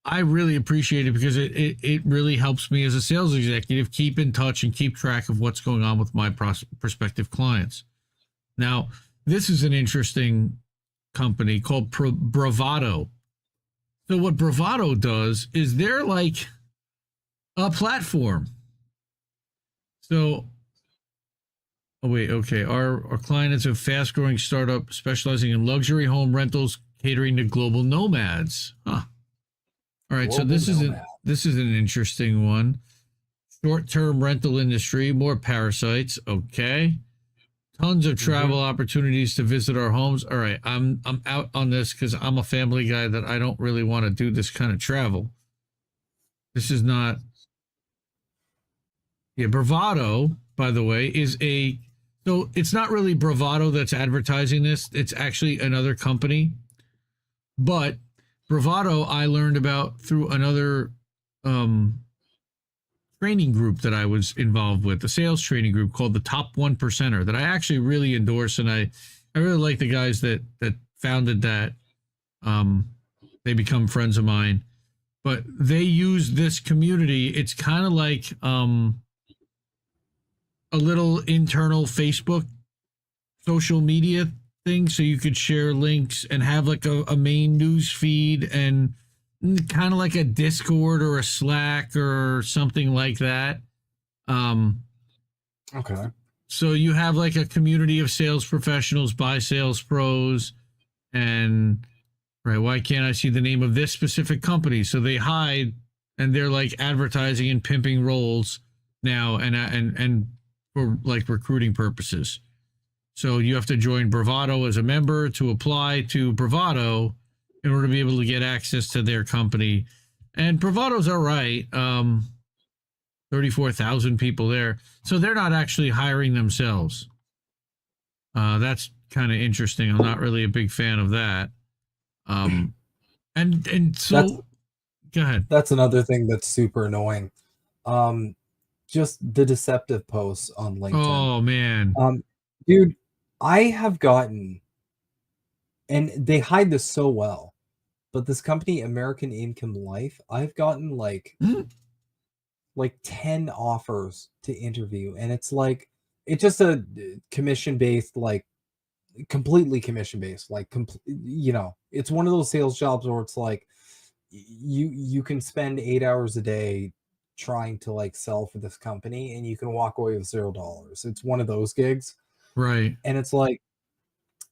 I really appreciate it because it really helps me as a sales executive keep in touch and keep track of what's going on with my prospective clients. Now, this is an interesting company called Bravado. So what Bravado does is they're like a platform. So, oh wait, okay. Our client is a fast-growing startup specializing in luxury home rentals, catering to global nomads. Huh. All right, Global so nomad. this is an interesting one. Short-term rental industry, more parasites. Okay. Tons of travel opportunities to visit our homes. All right, I'm out on this because I'm a family guy that I don't really want to do this kind of travel. This is not. Yeah, Bravado, by the way, is a. So it's not really Bravado that's advertising this. It's actually another company. But Bravado, I learned about through another training group that I was involved with, a sales training group called the Top 1%er that I actually really endorse, and I really like the guys that founded that. They become friends of mine, but they use this community. It's kind of like a little internal Facebook social media thing, so you could share links and have like a main news feed and kind of like a Discord or a Slack or something like that. Okay. So you have like a community of sales professionals by sales pros, and right, why can't I see the name of this specific company? So they hide, and they're like advertising and pimping roles now, and for like recruiting purposes. So you have to join Bravado as a member to apply to Bravado in order to be able to get access to their company. And Bravado's all right. 34,000 people there. So they're not actually hiring themselves. That's kind of interesting. I'm not really a big fan of that. And so That's go ahead. that's another thing that's super annoying. Just the deceptive posts on LinkedIn. Oh man. Dude, I have gotten, and they hide this so well, but this company, American Income Life, I've gotten like 10 offers to interview, and it's like it's just a commission based, like completely commission based, like it's one of those sales jobs where it's like you can spend 8 hours a day trying to like sell for this company and you can walk away with $0. It's one of those gigs. Right. And it's like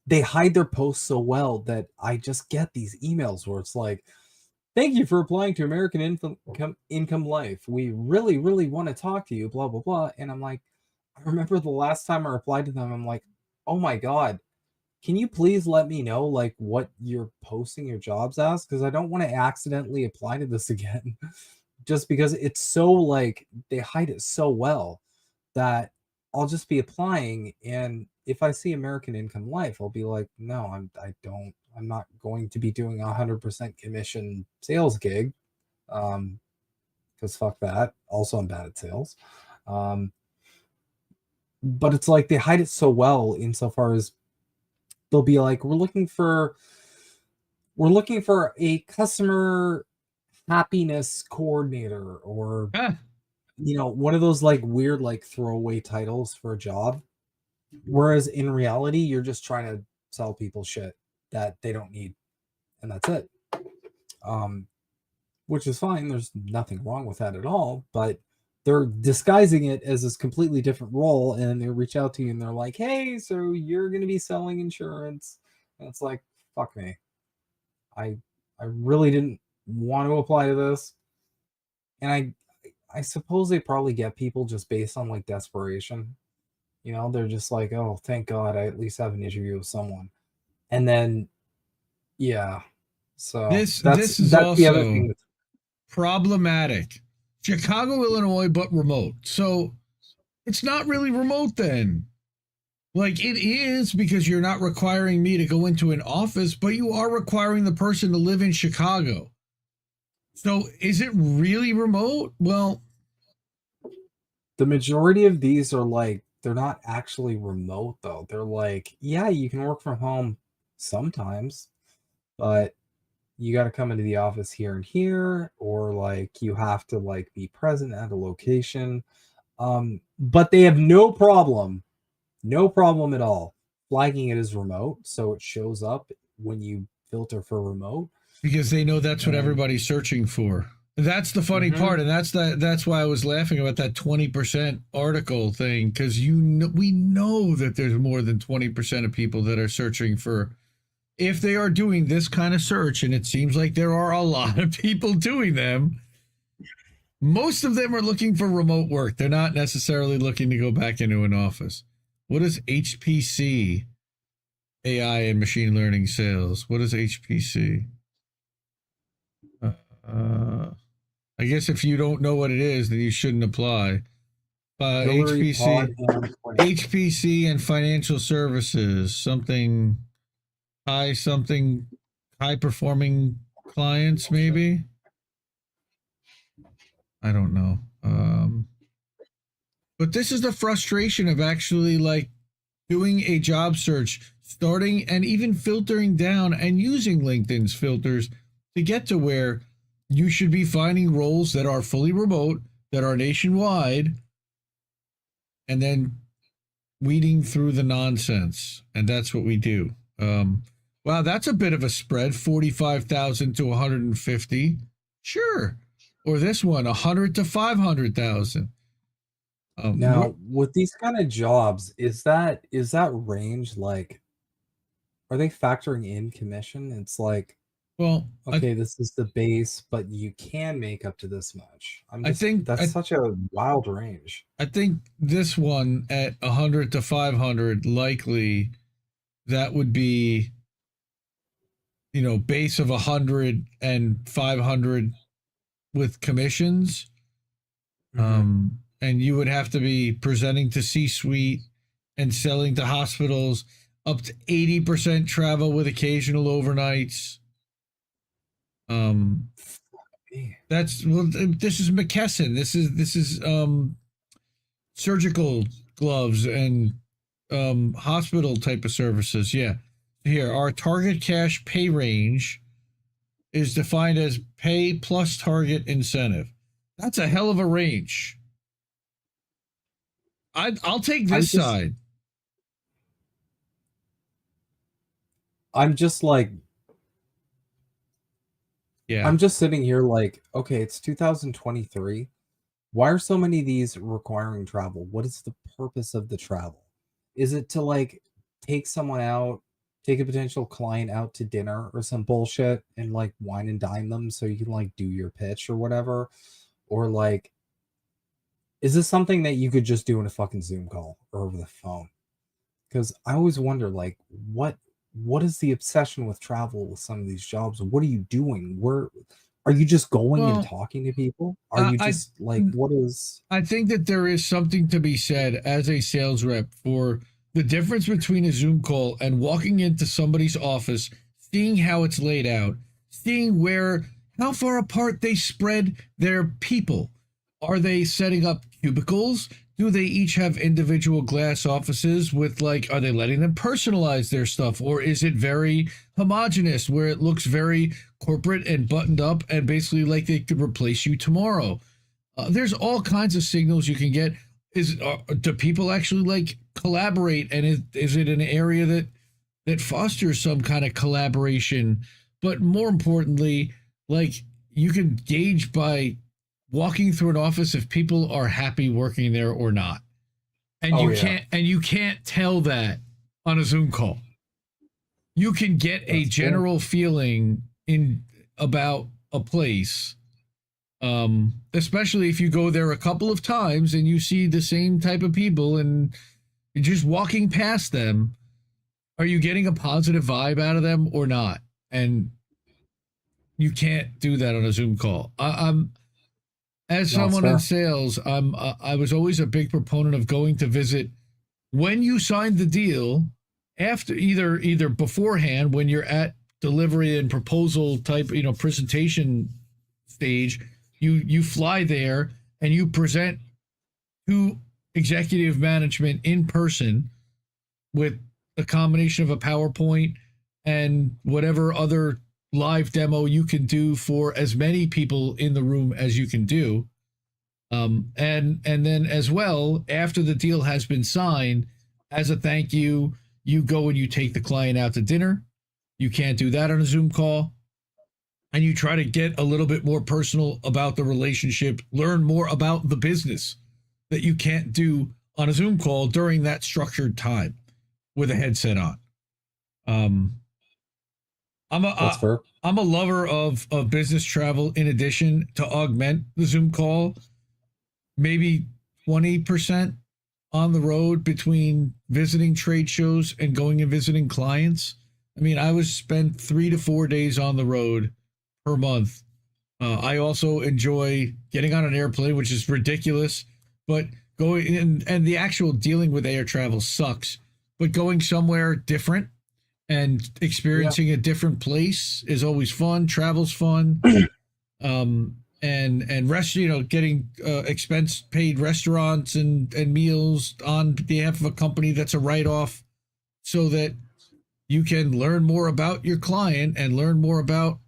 they hide their posts so well that I just get these emails where it's like, thank you for applying to American Income Life. We really, really want to talk to you, blah, blah, blah. And I'm like, I remember the last time I replied to them, I'm like, oh my God, can you please let me know like what you're posting your jobs as? Because I don't want to accidentally apply to this again. Just because it's so like they hide it so well that I'll just be applying, and if I see American Income Life, I'll be like, no, I'm not going to be doing 100% commission sales gig. Because fuck that. Also, I'm bad at sales. But it's like they hide it so well insofar as they'll be like, we're looking for a customer happiness coordinator, or Ah, one of those like weird like throwaway titles for a job. Whereas in reality, you're just trying to sell people shit that they don't need, and that's it. Which is fine. There's nothing wrong with that at all. But they're disguising it as this completely different role, and they reach out to you and they're like, "Hey, so you're going to be selling insurance?" And it's like, "Fuck me. I I really didn't want to apply to this, and I suppose they probably get people just based on like desperation. They're just like, oh, thank God, I at least have an interview with someone. And then, yeah. So This is that's the other also thing. problematic. Chicago, Illinois, but remote. So it's not really remote then. Like it is because you're not requiring me to go into an office, but you are requiring the person to live in Chicago. So is it really remote? Well, The majority of these are like, they're not actually remote though. They're like, yeah, you can work from home sometimes, but you got to come into the office here and here, or like you have to like be present at a location. But they have no problem at all flagging it as remote, so it shows up when you filter for remote. because they know that's what And everybody's searching for. That's the funny mhm, part, and that's why I was laughing about that 20% article thing, because we know that there's more than 20% of people that are searching for, if they are doing this kind of search, and it seems like there are a lot of people doing them. Most of them are looking for remote work. They're not necessarily looking to go back into an office. What is HPC? AI and machine learning sales. What is HPC? Uh, I guess if you don't know what it is, then you shouldn't apply. Hillary Pod HPC, and HPC and financial services, something high performing clients, maybe. I don't know. But this is the frustration of actually like doing a job search, starting and even filtering down and using LinkedIn's filters to get to where you should be finding roles that are fully remote, that are nationwide, and then weeding through the nonsense. And that's what we do. Wow, that's a bit of a spread, 45,000 to 150. Sure. Or this one, 100 to 500,000. now with these kind of jobs, is that range like, are they factoring in commission? It's like, well, okay, this is the base, but you can make up to this much. I think That's such a wild range. I think this one at 100 to 500, likely that would be, base of 100 and 500 with commissions. Mhm. And you would have to be presenting to C-suite and selling to hospitals, up to 80% travel with occasional overnights. Um, this is McKesson. This is surgical gloves and hospital type of services. Yeah. Here, our target cash pay range is defined as pay plus target incentive. That's a hell of a range. I'll take I'm this just side. I'm just like Yeah. I'm just sitting here like, okay, it's 2023. Why are so many of these requiring travel? What is the purpose of the travel? Is it to like take someone out, take a potential client out to dinner or some bullshit and like wine and dine them so you can like do your pitch or whatever? Or like, is this something that you could just do in a fucking Zoom call or over the phone? Because I always wonder, like, what is the obsession with travel with some of these jobs? What are you doing? Where are you just going and Well, talking to people? Are uh, you I just like, what is? I think that there is something to be said as a sales rep for the difference between a Zoom call and walking into somebody's office, seeing how it's laid out, seeing how far apart they spread their people. Are they setting up cubicles? Do they each have individual glass offices with are they letting them personalize their stuff? Or is it very homogenous where it looks very corporate and buttoned up and basically like they could replace you tomorrow? There's all kinds of signals you can get. Do people actually collaborate, and is it an area that fosters some kind of collaboration? But more importantly, you can gauge by walking through an office if people are happy working there or not, and Oh yeah, you can't tell that on a Zoom call. You can get a that's true. general feeling in about a place Especially if you go there a couple of times and you see the same type of people and you're just walking past them. Are you getting a positive vibe out of them or not? And you can't do that on a Zoom call. I'm as No, it's someone in fair. sales, I was always a big proponent of going to visit when you signed the deal, after either beforehand when you're at delivery and proposal type, presentation stage, you fly there and you present to executive management in person with a combination of a PowerPoint and whatever other live demo you can do for as many people in the room as you can do. And then as well, after the deal has been signed, as a thank you, you go and you take the client out to dinner. You can't do that on a Zoom call. And you try to get a little bit more personal about the relationship, learn more about the business that you can't do on a Zoom call during that structured time with a headset on. Um, I'm That's a fair. I'm a lover of business travel in addition to augment the Zoom call, maybe 20% on the road between visiting trade shows and going and visiting clients. I mean, I was spent 3 to 4 days on the road per month. I also enjoy getting on an airplane, which is ridiculous, but going in and the actual dealing with air travel sucks. But going somewhere different and Yeah. experiencing a different place is always fun. Travel's fun. And getting expense paid restaurants and meals on behalf of a company that's a write off, so that you can learn more about your client and learn more about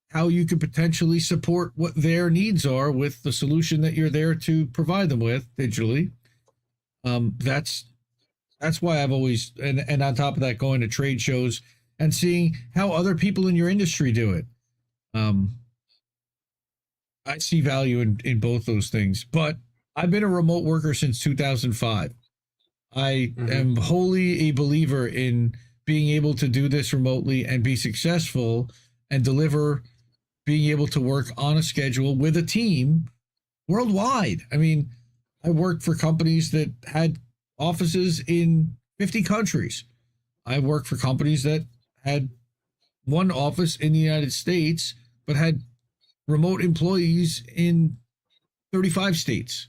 how you could potentially support what their needs are with the solution that you're there to provide them with digitally. That's why I've always, and on top of that, going to trade shows and seeing how other people in your industry do it. Um, I see value in both those things, but I've been a remote worker since 2005. I Mhm. am wholly a believer in being able to do this remotely and be successful and deliver, being able to work on a schedule with a team worldwide. I mean, I worked for companies that had offices in 50 countries. I worked for companies that had one office in the United States, but had remote employees in 35 states.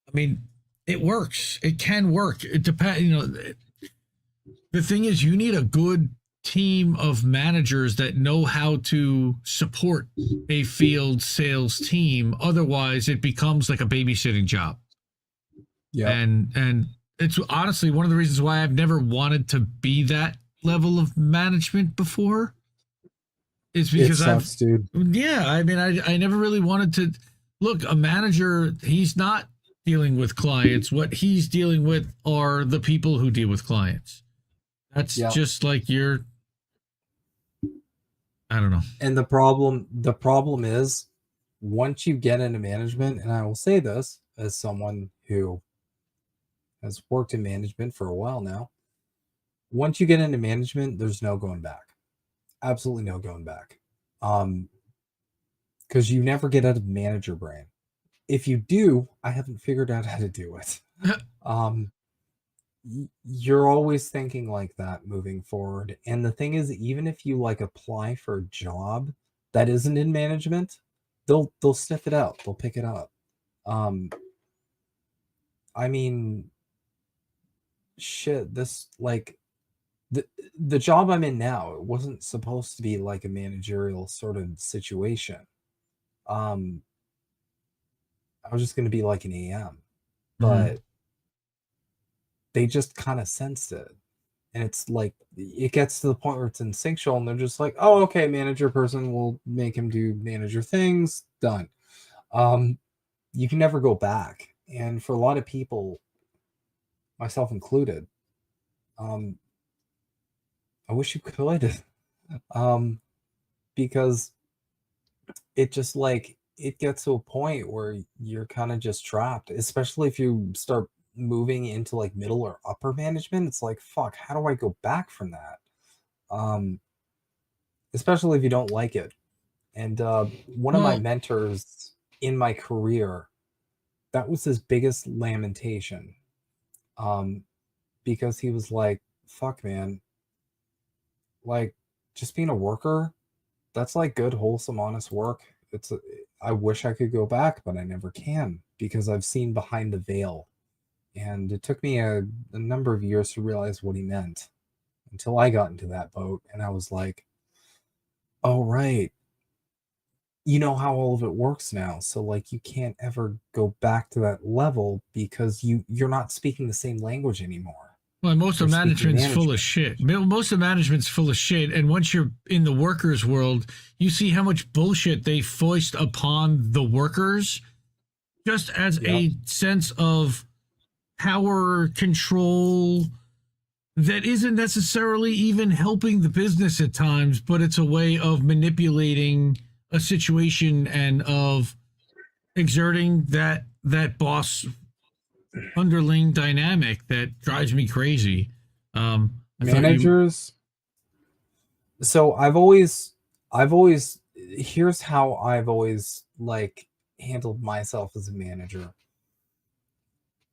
I mean, it works. It can work. It depends. The thing is, you need a good team of managers that know how to support a field sales team. Otherwise, it becomes like a babysitting job. Yep. And it's honestly one of the reasons why I've never wanted to be that level of management before. Is It because sucks, dude. I mean, I never really wanted to look. A manager, he's not dealing with clients. What he's dealing with are the people who deal with clients. That's Yeah. just like I don't know. And the problem is, once you get into management, and I will say this as someone who has worked in management for a while now, once you get into management, there's no going back. Absolutely no going back. Um, because you never get out of manager brain. If you do, I haven't figured out how to do it. Um, you're always thinking like that moving forward. And the thing is, even if you like apply for a job that isn't in management, they'll sniff it out. They'll pick it up. Um, I mean, shit, this like the the job I'm in now, it wasn't supposed to be like a managerial sort of situation. Um, I was just gonna be like an AM, Mm-hmm. but they just kind of sensed it. And it's like it gets to the point where it's instinctual, and they're just like, "Oh, okay, manager person, will make him do manager things, done." Um, you can never go back, and for a lot of people, myself included, um, I wish you could, um, because it just like it gets to a point where you're kind of just trapped, especially if you start moving into like middle or upper management. It's like, fuck, how do I go back from that? Um, especially if you don't like it. And one of my Well, mentors in my career, that was his biggest lamentation. Um, because he was like, fuck, man, like just being a worker, that's like good, wholesome, honest work. I wish I could go back, but I never can because I've seen behind the veil. And it took me a number of years to realize what he meant until I got into that boat and I was like, oh, right. You know how all of it works now. So like you can't ever go back to that level because you're not speaking the same language anymore. well, most You're of speaking management's full of management. shit. Most of management's full of shit. And once you're in the workers' world, you see how much bullshit they foist upon the workers just as Yep. a sense of power control that isn't necessarily even helping the business at times, but it's a way of manipulating a situation and of exerting that boss underling dynamic that drives me crazy. I thought you Managers. So I've always, here's how I've always like handled myself as a manager.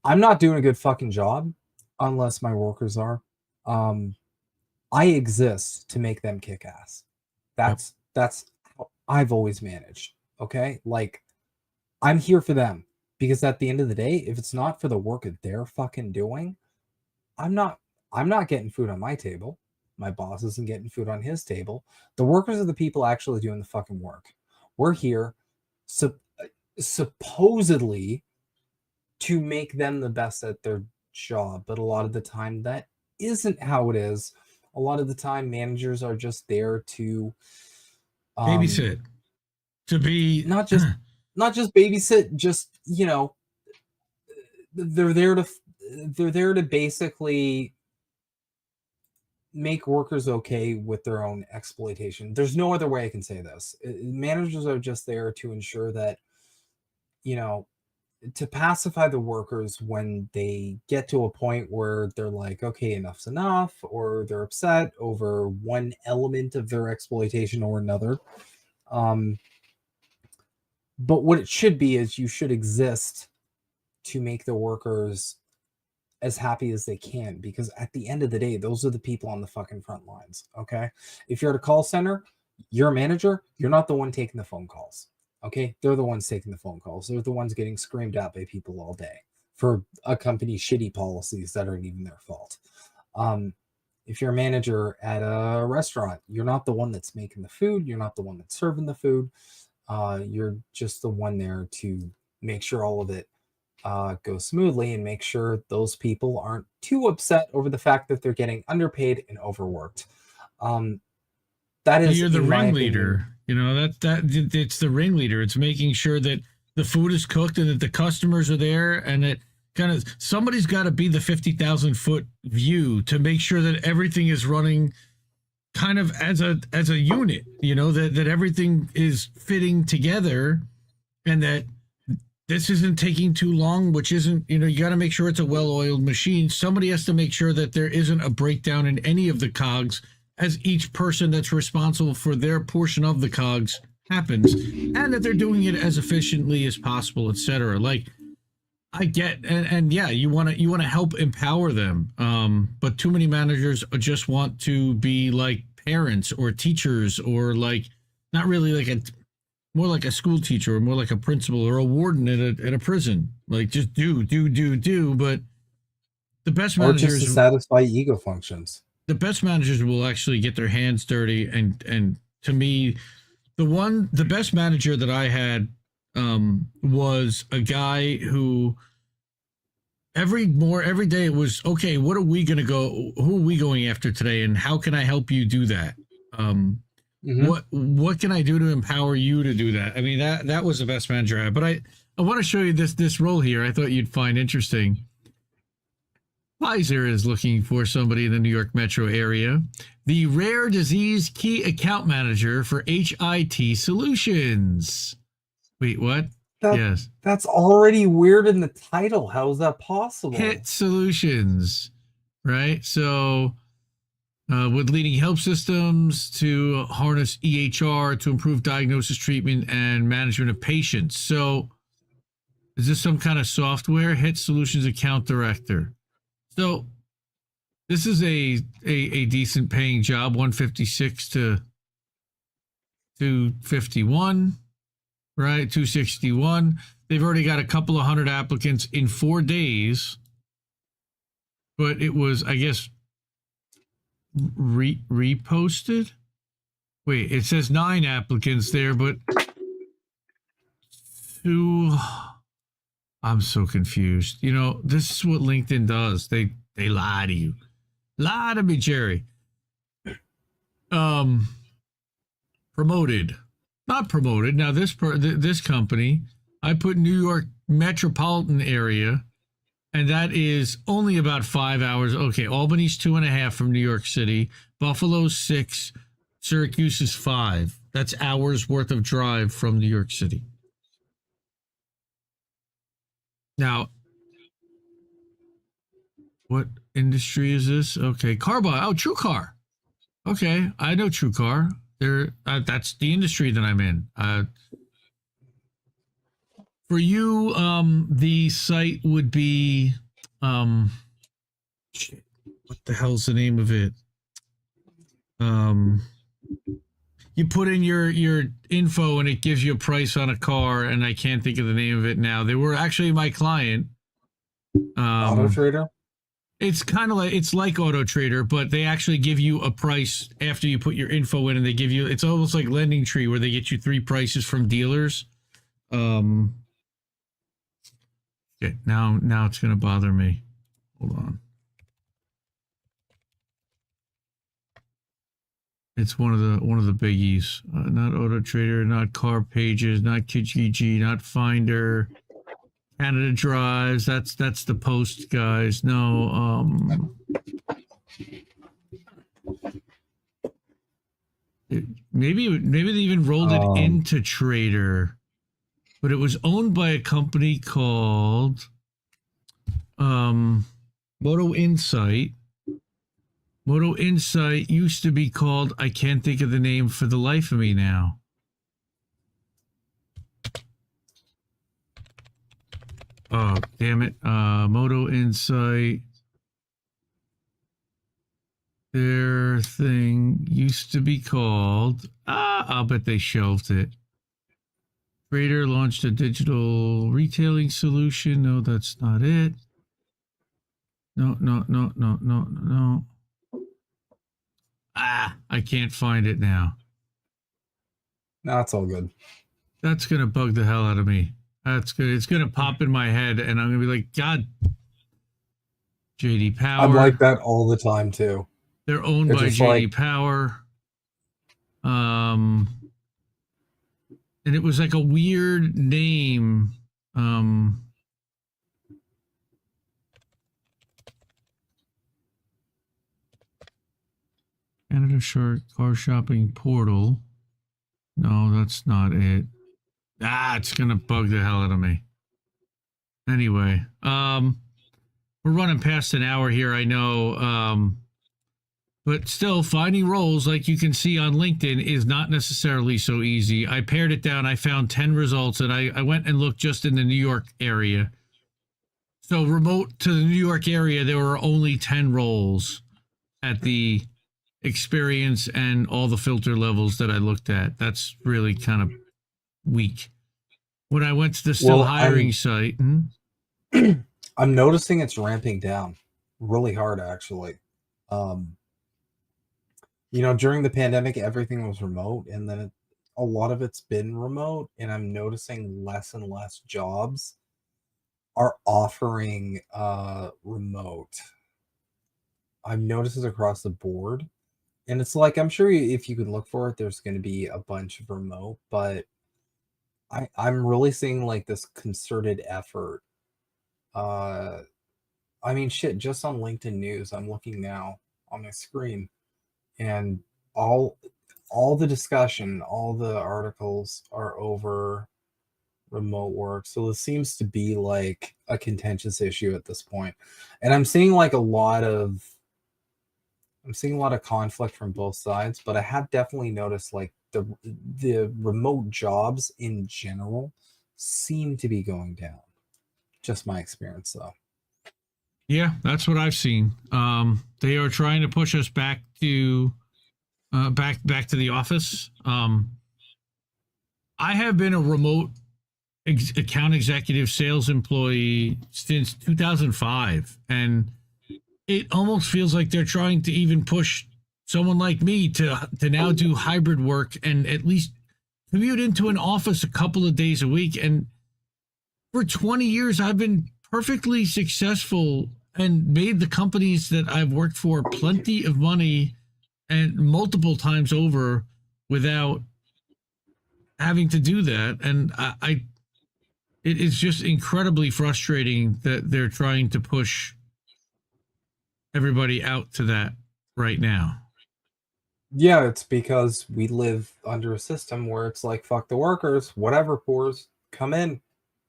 I'm not doing a good fucking job unless my workers are. Um, I exist to make them kick ass. yep. That's how I've always managed. Okay, like I'm here for them because at the end of the day, if it's not for the work that they're fucking doing, I'm not I'm not getting food on my table. My boss isn't getting food on his table. The workers are the people actually doing the fucking work. We're here sup- supposedly to make them the best at their job, but a lot of the time that isn't how it is. A lot of the time managers are just there to um Babysit to be not just not just babysit, just they're there to they're there to basically make workers okay with their own exploitation. There's no other way I can say this. Managers are just there to ensure that, you know, to pacify the workers when they get to a point where they're like, okay, enough's enough, or they're upset over one element of their exploitation or another. Um, but what it should be is you should exist to make the workers as happy as they can, because at the end of the day, those are the people on the fucking front lines. Okay, if you're at a call center, you're a manager, you're not the one taking the phone calls. Okay, they're the ones taking the phone calls. They're the ones getting screamed at by people all day for a company's shitty policies that aren't even their fault. um, if you're a manager at a restaurant, you're not the one that's making the food, you're not the one that's serving the food. You're just the one there to make sure all of it go smoothly and make sure those people aren't too upset over the fact that they're getting underpaid and overworked. Um, that is, you're the in my opinion, ringleader. You know that it's the ringleader. It's making sure that the food is cooked and that the customers are there, and that kind of somebody's got to be the 50,000 foot view to make sure that everything is running kind of as a unit. You know that everything is fitting together, and that this isn't taking too long, which isn't, you got to make sure it's a well-oiled machine. Somebody has to make sure that there isn't a breakdown in any of the cogs as each person that's responsible for their portion of the cogs happens, and that they're doing it as efficiently as possible, etc. Like, I get, and yeah, you want to help empower them, but too many managers just want to be like parents or teachers, or like not really like a more like a school teacher, or more like a principal or a warden at a prison. Like, just do. But the best or just to managers, satisfy ego functions. the best managers will actually get their hands dirty. And to me, the best manager that I had was a guy who every day it was, okay, what are we gonna go? Who are we going after today, and how can I help you do that? Um, Mm-hmm. what can I do to empower you to do that? I mean, that was the best manager I had. But I want to show you this role here. I thought you'd find interesting. Pfizer is looking for somebody in the New York metro area. The rare disease key account manager for HIT Solutions. Wait, what? That Yes. that's already weird in the title. How is that possible? HIT Solutions. Right? So with leading health systems to harness EHR to improve diagnosis, treatment, and management of patients. So, is this some kind of software? Hit Solutions Account Director. So, this is a decent paying job, 156 to 251, right? 261. They've already got a couple of hundred applicants in 4 days, but it was, I guess, reposted. Wait, it says 9 applicants there, but 2. I'm so confused. You know, this is what LinkedIn does. They lie to you. Lie to me, Jerry. Promoted, not promoted. Now this company, I put New York metropolitan area, and that is only about 5 hours. Okay, Albany's 2.5 from New York City, Buffalo's 6, Syracuse is 5. That's hours worth of drive from New York City. Now, what industry is this? Okay, car buy. Oh, True Car. Okay, I know True Car. That's the industry that I'm in. For you, the site would be, shit, what the hell's the name of it? You put in your info and it gives you a price on a car, and I can't think of the name of it now. They were actually my client. Auto Trader. It's kind of like Auto Trader, but they actually give you a price after you put your info in, and they give you, it's almost like Lending Tree where they get you 3 prices from dealers. Okay, now it's gonna bother me. Hold on. It's one of the biggies. Not Auto Trader, not Car Pages, not Kijiji, not Finder. Canada Drives. That's the Post guys. No. Maybe they even rolled it into Trader, but it was owned by a company called Moto Insight. Moto Insight used to be called, I can't think of the name for the life of me now. Oh, damn it. Moto Insight. Their thing used to be called, I'll bet they shelved it. Trader launched a digital retailing solution. No, that's not it. No. I can't find it now. No, it's all good. That's going to bug the hell out of me. That's good. It's going to pop in my head, and I'm going to be like, God. JD Power. I'm like that all the time, too. They're owned by JD Power. And it was like a weird name. Canada Short Car Shopping Portal. No, that's not it. It's gonna bug the hell out of me. Anyway, we're running past an hour here, I know. But still, finding roles like you can see on LinkedIn is not necessarily so easy. I pared it down. I found 10 results, and I went and looked just in the New York area. So remote to the New York area, there were only 10 roles at the experience and all the filter levels that I looked at. That's really kind of weak. When I went to the still hiring site. I'm noticing it's ramping down really hard, actually. During the pandemic, everything was remote, and then a lot of it's been remote, and I'm noticing less and less jobs are offering remote. I've noticed it across the board, and it's like, I'm sure if you could look for it, there's going to be a bunch of remote, but I'm really seeing like this concerted effort. I mean, shit, just on LinkedIn News, I'm looking now on my screen, and all the discussion, all the articles are over remote work. So this seems to be like a contentious issue at this point. And I'm seeing like a lot of I'm seeing a lot of conflict from both sides, but I have definitely noticed like the remote jobs in general seem to be going down. Just my experience, though. Yeah, that's what I've seen. They are trying to push us back to back to the office. I have been a remote account executive sales employee since 2005, and it almost feels like they're trying to even push someone like me to now do hybrid work and at least commute into an office a couple of days a week. And for 20 years, I've been perfectly successful and made the companies that I've worked for plenty of money and multiple times over without having to do that. And it is just incredibly frustrating that they're trying to push everybody out to that right now. Yeah, it's because we live under a system where it's like, fuck the workers, whatever, poors, come in,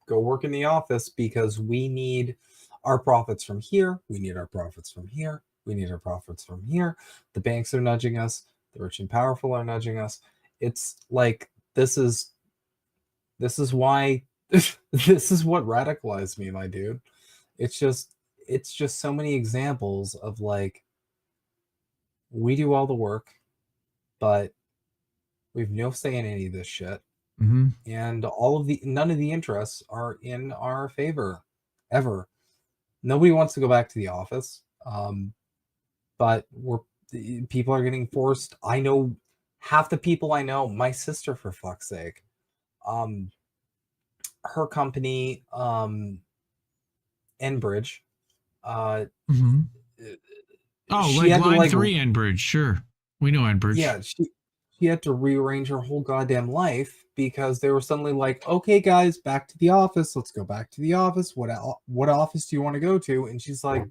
go work in the office because we need our profits from here. We need our profits from here. We need our profits from here. The banks are nudging us. The rich and powerful are nudging us. It's like, this is why this is what radicalized me, my dude. It's just so many examples of like, we do all the work, but we have no say in any of this shit. Mm-hmm. And none of the interests are in our favor ever. Nobody wants to go back to the office. But people are getting forced. I know half the people I know, my sister, for fuck's sake, her company, Enbridge, Mm-hmm. Oh, she like had to line like, 3 Enbridge. Sure. We know Enbridge. yeah, she had to rearrange her whole goddamn life because they were suddenly like, okay, guys, back to the office. Let's go back to the office. What office do you want to go to? And she's like,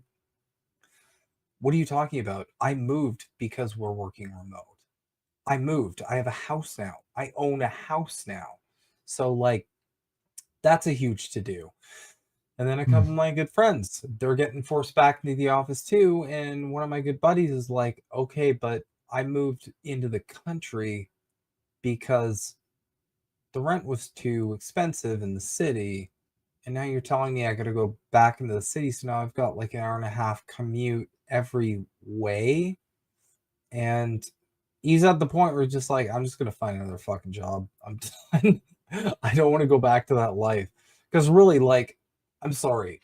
what are you talking about? I moved because we're working remote. I moved. I have a house now. I own a house now. So like, that's a huge to do. And then a couple of my good friends, they're getting forced back into the office too. And one of my good buddies is like, okay, but I moved into the country because the rent was too expensive in the city. And now you're telling me I got to go back into the city. So now I've got like an hour and a half commute every way. And he's at the point where he's just like, I'm just going to find another fucking job. I'm done. I don't want to go back to that life. Because really, like, I'm sorry.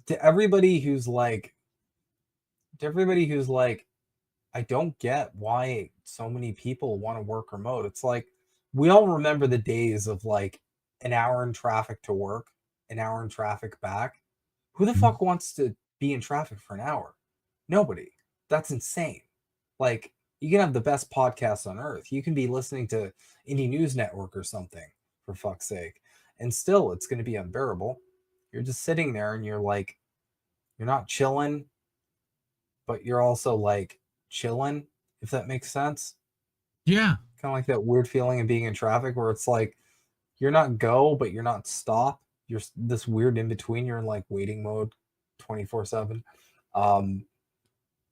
To everybody who's like, I don't get why so many people want to work remote. It's like, we all remember the days of like an hour in traffic to work, an hour in traffic back. Who the fuck wants to be in traffic for an hour? Nobody. That's insane. Like, you can have the best podcast on earth. You can be listening to Indie News Network or something, for fuck's sake. And still, it's going to be unbearable. You're just sitting there and you're like, you're not chilling, but you're also like chilling, if that makes sense. Yeah. Kind of like that weird feeling of being in traffic where it's like, you're not go, but you're not stop. You're this weird in between. You're in like waiting mode 24/7.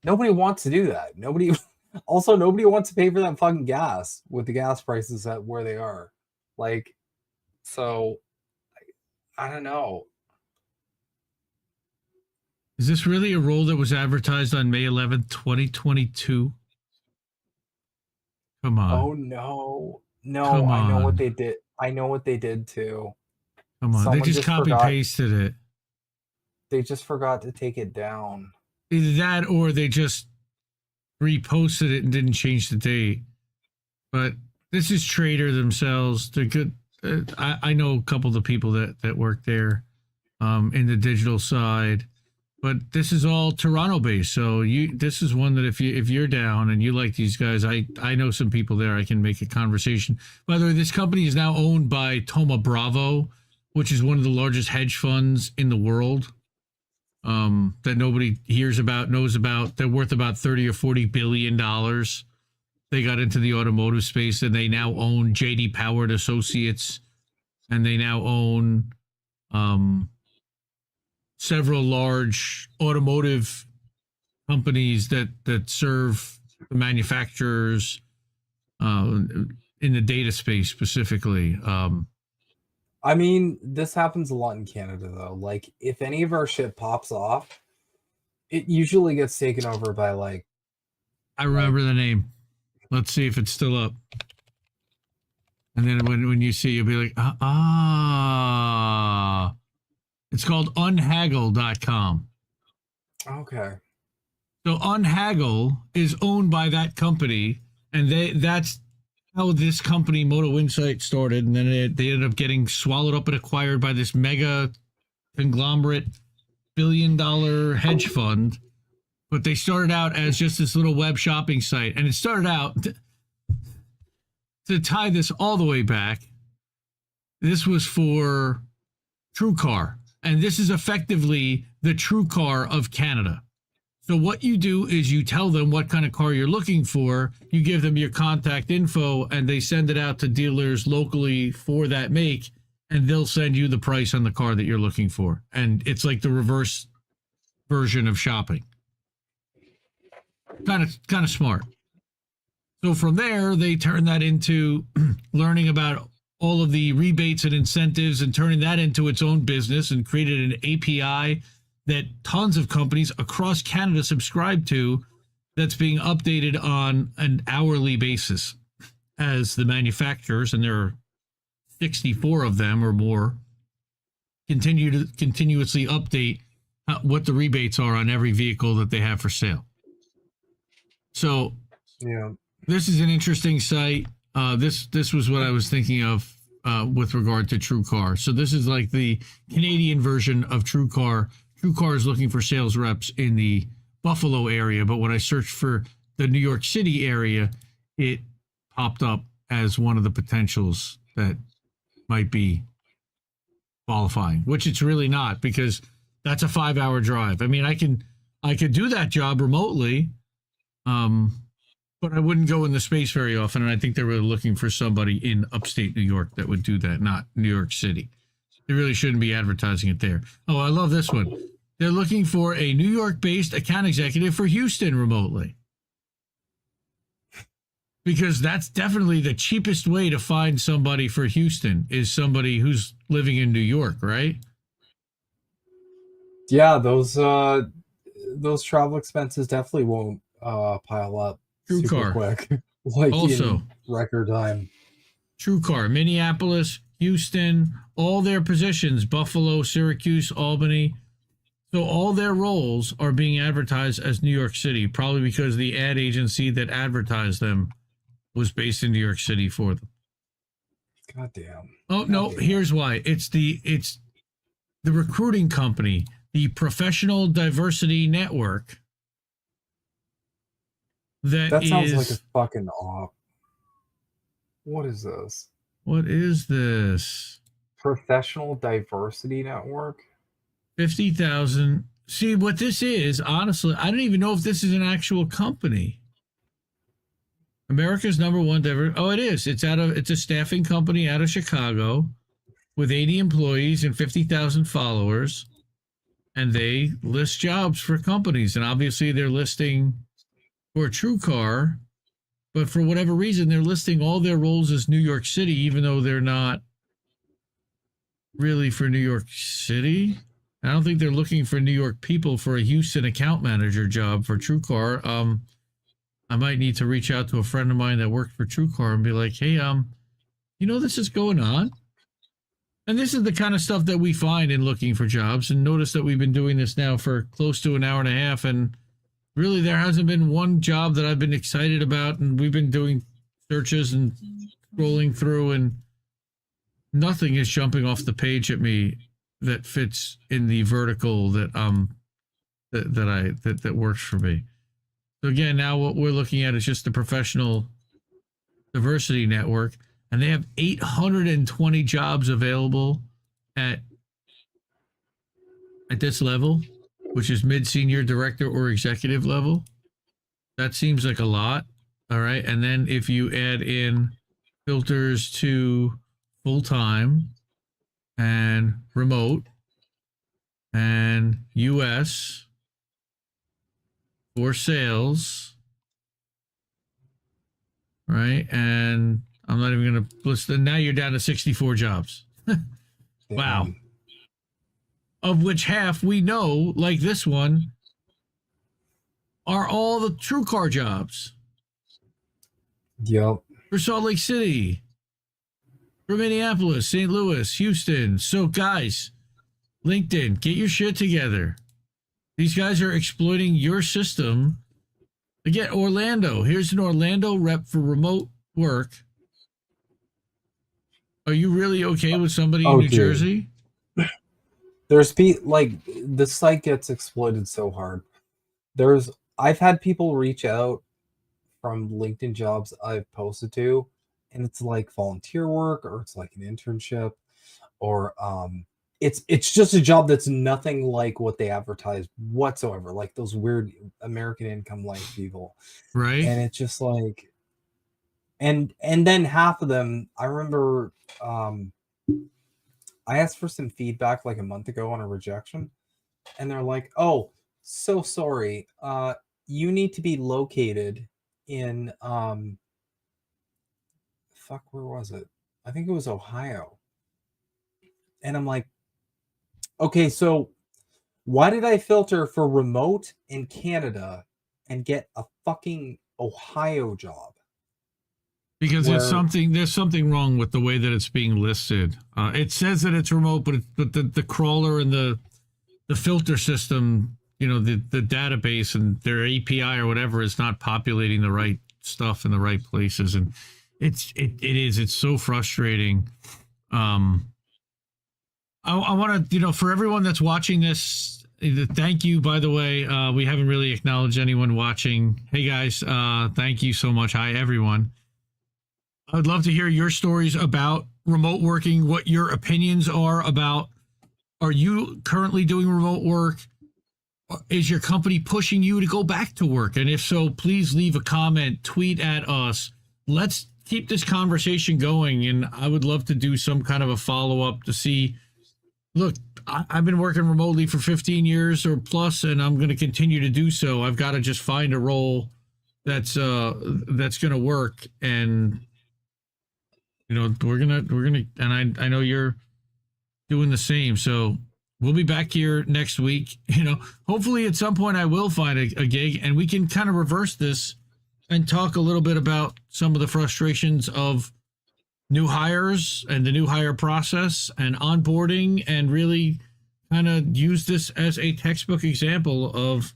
Nobody wants to do that. Nobody wants to pay for that fucking gas with the gas prices at where they are. Like, so I don't know. Is this really a role that was advertised on May 11th, 2022? Come Oh on. no. No, Come I know what on. they did. I know what they did too. Come on. They Someone just just copy forgot. pasted it. They just forgot to take it down. Either that or they just reposted it and didn't change the date. But this is Trader themselves. They're good. I know a couple of the people that work there in the digital side. But this is all Toronto based, so this is one that if you're down and you like these guys, I know some people there. I can make a conversation. By the way, this company is now owned by Thoma Bravo, which is one of the largest hedge funds in the world. That nobody hears about, knows about. They're worth about $30 or $40 billion. They got into the automotive space, and they now own JD Power and Associates, and they now own several large automotive companies that serve the manufacturers in the data space specifically. I mean, this happens a lot in Canada though. Like, if any of our shit pops off, it usually gets taken over by I remember the name. Let's see if it's still up. And then when you see, you'll be like, it's called unhaggle.com. okay. So Unhaggle is owned by that company, and that's how this company Moto Insight started, and then they ended up getting swallowed up and acquired by this mega conglomerate billion-dollar hedge fund. But they started out as just this little web shopping site, and it started out to tie this all the way back. This was for TrueCar, and this is effectively the TrueCar of Canada. So what you do is you tell them what kind of car you're looking for, you give them your contact info, and they send it out to dealers locally for that make, and they'll send you the price on the car that you're looking for. And it's like the reverse version of shopping. Kind of smart. So from there, they turn that into learning about all of the rebates and incentives and turning that into its own business, and created an API that tons of companies across Canada subscribe to, that's being updated on an hourly basis as the manufacturers, and there are 64 of them or more, continue to continuously update what the rebates are on every vehicle that they have for sale. So Yeah. this is an interesting site. This was what I was thinking of with regard to TrueCar. So this is like the Canadian version of TrueCar. TrueCar is looking for sales reps in the Buffalo area, but when I searched for the New York City area, it popped up as one of the potentials that might be qualifying, which it's really not, because that's a 5-hour drive. I mean, I could do that job remotely, but I wouldn't go in the space very often, and I think they were looking for somebody in upstate New York that would do that, not New York City. They really shouldn't be advertising it there. Oh, I love this one. They're looking for a New York-based account executive for Houston remotely. Because that's definitely the cheapest way to find somebody for Houston, is somebody who's living in New York, right? Yeah, those travel expenses definitely won't pile up super quick. Like Also, in record time. TrueCar, Minneapolis, Houston, all their positions, Buffalo, Syracuse, Albany. So all their roles are being advertised as New York City, probably because the ad agency that advertised them was based in New York City for them. God damn. Oh, no, here's why. It's the recruiting company, the Professional Diversity Network. That sounds like a fucking op. What is this? What is this? Professional Diversity Network? 50,000. See, what this is, honestly, I don't even know if this is an actual company. America's number one diversity. Oh, it is. It's a staffing company out of Chicago with 80 employees and 50,000 followers. And they list jobs for companies. And obviously they're listing for TrueCar, but for whatever reason, they're listing all their roles as New York City, even though they're not really for New York City. I don't think they're looking for New York people for a Houston account manager job for TrueCar. I might need to reach out to a friend of mine that worked for TrueCar and be like, hey, this is going on. And this is the kind of stuff that we find in looking for jobs. And notice that we've been doing this now for close to an hour and a half. And really, there hasn't been one job that I've been excited about. And we've been doing searches and scrolling through, and nothing is jumping off the page at me that fits in the vertical that works for me. So again, now what we're looking at is just the Professional Diversity Network, and they have 820 jobs available at this level, which is mid-senior director or executive level. That seems like a lot. All right. And then if you add in filters to full-time and remote and US, for sales, right? And I'm not even going to list them. Now you're down to 64 jobs. Wow. Damn. Of which half we know, like this one, are all the true car jobs Yep. for Salt Lake City, for Minneapolis, St. Louis, Houston. So, guys, LinkedIn, get your shit together. These guys are exploiting your system. Again, Orlando. Here's an Orlando rep for remote work. Are you really okay with somebody in New Jersey? There's like the site gets exploited so hard. I've had people reach out from LinkedIn jobs I've posted to, and it's like volunteer work, or it's like an internship, or it's just a job that's nothing like what they advertise whatsoever, like those weird American Income Life people. Right. And it's just like, and then half of them, I remember I asked for some feedback like a month ago on a rejection, and they're like, "Oh, so sorry. You need to be located in fuck, where was it? I think it was Ohio." And I'm like, "Okay, so why did I filter for remote in Canada and get a fucking Ohio job?" Because there's something wrong with the way that it's being listed. It says that it's remote, but the crawler and the filter system, you know, the database and their API or whatever is not populating the right stuff in the right places, and it's so frustrating. I want to, for everyone that's watching this, thank you, by the way. We haven't really acknowledged anyone watching. Hey guys, thank you so much. Hi everyone. I would love to hear your stories about remote working, what your opinions are about. Are you currently doing remote work? Is your company pushing you to go back to work? And if so, please leave a comment, tweet at us. Let's keep this conversation going. And I would love to do some kind of a follow-up to see, look, I've been working remotely for 15 years or plus, and I'm going to continue to do so. I've got to just find a role that's going to work. And we're gonna, and I know you're doing the same. So we'll be back here next week. Hopefully at some point I will find a gig, and we can kind of reverse this and talk a little bit about some of the frustrations of new hires and the new hire process and onboarding, and really kind of use this as a textbook example of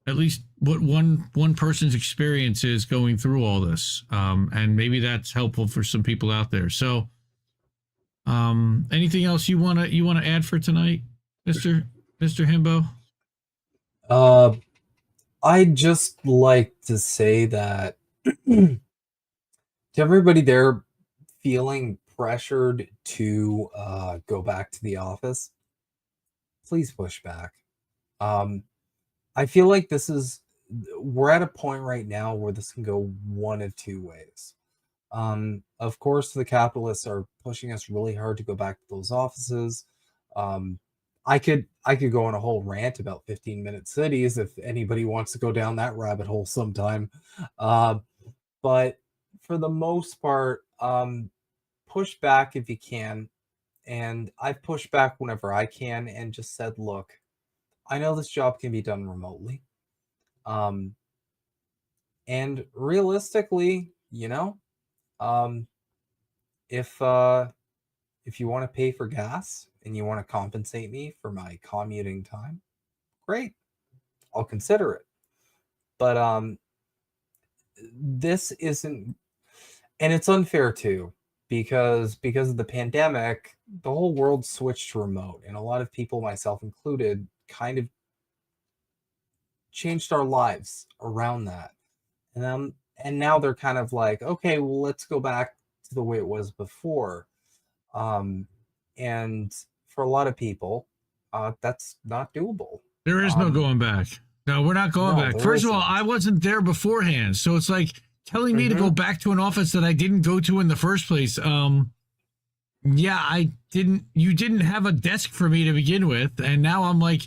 at least what one person's experience is going through all this. And maybe that's helpful for some people out there. So anything else you want to add for tonight, Mr. Himbo? I'd just like to say that to everybody there feeling pressured to go back to the office, please push back. I feel like we're at a point right now where this can go one of two ways. Of course, the capitalists are pushing us really hard to go back to those offices. I could go on a whole rant about 15-minute cities if anybody wants to go down that rabbit hole sometime. But for the most part, push back if you can. And I've pushed back whenever I can and just said, look, I know this job can be done remotely. And realistically, if you want to pay for gas and you want to compensate me for my commuting time, great, I'll consider it. But this isn't, and it's unfair too, because of the pandemic, the whole world switched to remote, and a lot of people, myself included, kind of changed our lives around that. And now they're kind of like, okay, well, let's go back to the way it was before. And for a lot of people, that's not doable. There is no going back. No, we're not going back. First of all, I wasn't there beforehand, so it's like telling me to go back to an office that I didn't go to in the first place. Yeah, I didn't. You didn't have a desk for me to begin with, and now I'm like,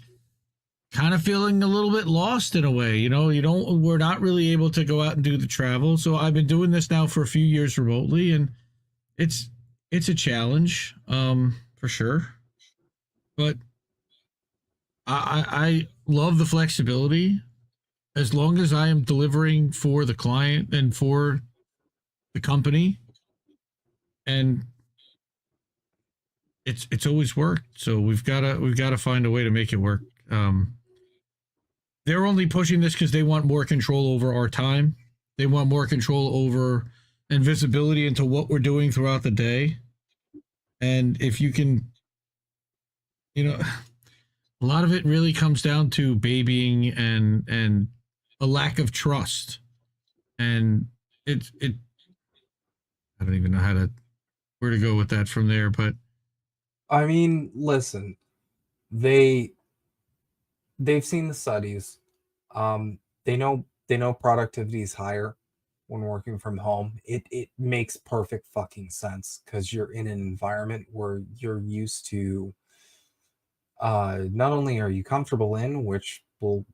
kind of feeling a little bit lost in a way. You know, we're not really able to go out and do the travel. So I've been doing this now for a few years remotely, and it's a challenge, for sure. But I love the flexibility as long as I am delivering for the client and for the company, and it's always worked. So we've got to find a way to make it work. They're only pushing this because they want more control over our time. They want more control over and visibility into what we're doing throughout the day. And if you can, a lot of it really comes down to babying and a lack of trust. And it I don't even know where to go with that from there. But I mean, listen, they've seen the studies. They know productivity is higher when working from home. It makes perfect fucking sense because you're in an environment where you're used to. Not only are you comfortable in, which will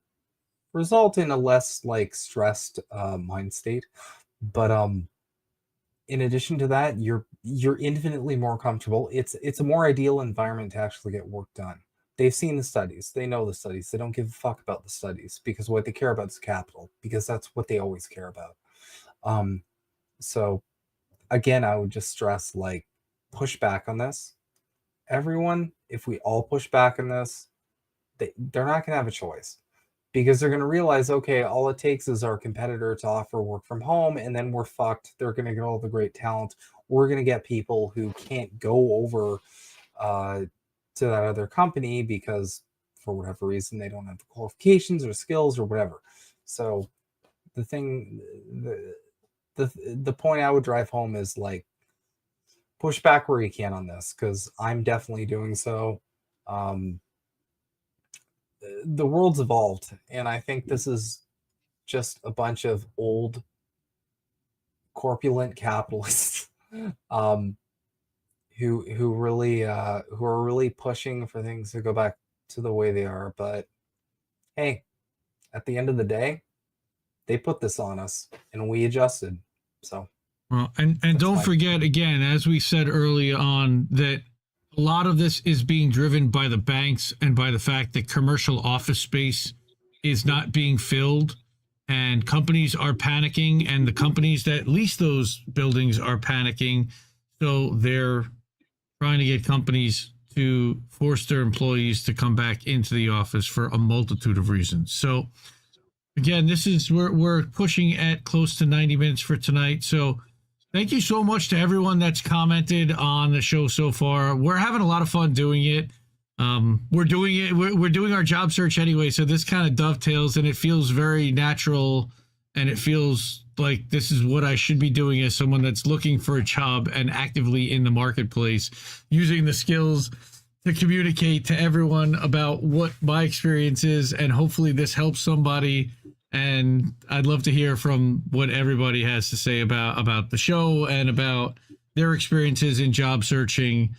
result in a less like stressed mind state, but in addition to that, you're infinitely more comfortable. It's a more ideal environment to actually get work done. They've seen the studies. They know the studies. They don't give a fuck about the studies because what they care about is capital, because that's what they always care about. So again, I would just stress, like, push back on this. Everyone, if we all push back on this, they're not going to have a choice, because they're going to realize, okay, all it takes is our competitor to offer work from home, and then we're fucked. They're going to get all the great talent. We're going to get people who can't go over to that other company because for whatever reason they don't have the qualifications or skills or whatever. So the thing, the point I would drive home is, like, push back where you can on this, because I'm definitely doing so. The world's evolved, and I think this is just a bunch of old corpulent capitalists who are really pushing for things to go back to the way they are. But hey, at the end of the day, they put this on us and we adjusted. So well, and don't forget, again, as we said early on, that a lot of this is being driven by the banks and by the fact that commercial office space is not being filled, and companies are panicking, and the companies that lease those buildings are panicking. So they're trying to get companies to force their employees to come back into the office for a multitude of reasons. So again, we're pushing at close to 90 minutes for tonight. So thank you so much to everyone that's commented on the show so far. We're having a lot of fun doing it. We're doing our job search anyway, so this kind of dovetails, and it feels very natural, and it feels like this is what I should be doing as someone that's looking for a job and actively in the marketplace, using the skills to communicate to everyone about what my experience is, and hopefully this helps somebody. And I'd love to hear from what everybody has to say about the show and about their experiences in job searching.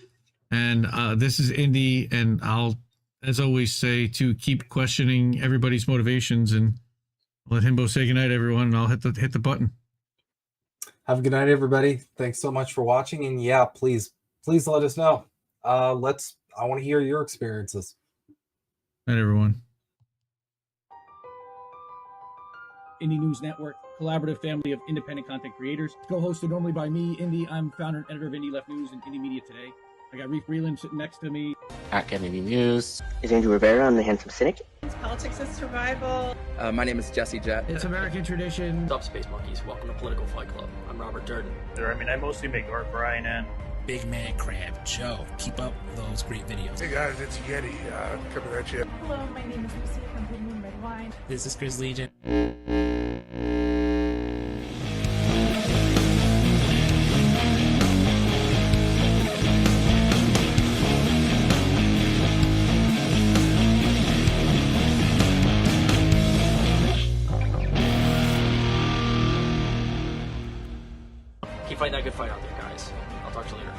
And this is Indie, and I'll, as always, say to keep questioning everybody's motivations, and let Himbo say goodnight, everyone, and I'll hit the button. Have a good night, everybody. Thanks so much for watching, and yeah, please let us know. I want to hear your experiences. Night, everyone. Indie News Network, collaborative family of independent content creators. Co-hosted normally by me, Indie. I'm founder and editor of Indie Left News and Indie Media Today. I got Reef Breland sitting next to me. At Kennedy News. Is Andrew Rivera on The Handsome Cynic? It's Politics and Survival. My name is Jesse Jett. It's American Tradition. What's up, Space Monkeys? Welcome to Political Fight Club. I'm Robert Durden. I mostly make art for INN. Big Man Crab Joe. Keep up those great videos. Hey guys, it's Yeti. Coming at you. Hello, my name is Lucy from Blue Moon Red Wine. This is Chris Legion. Keep fighting that good fight out there, guys. I'll talk to you later.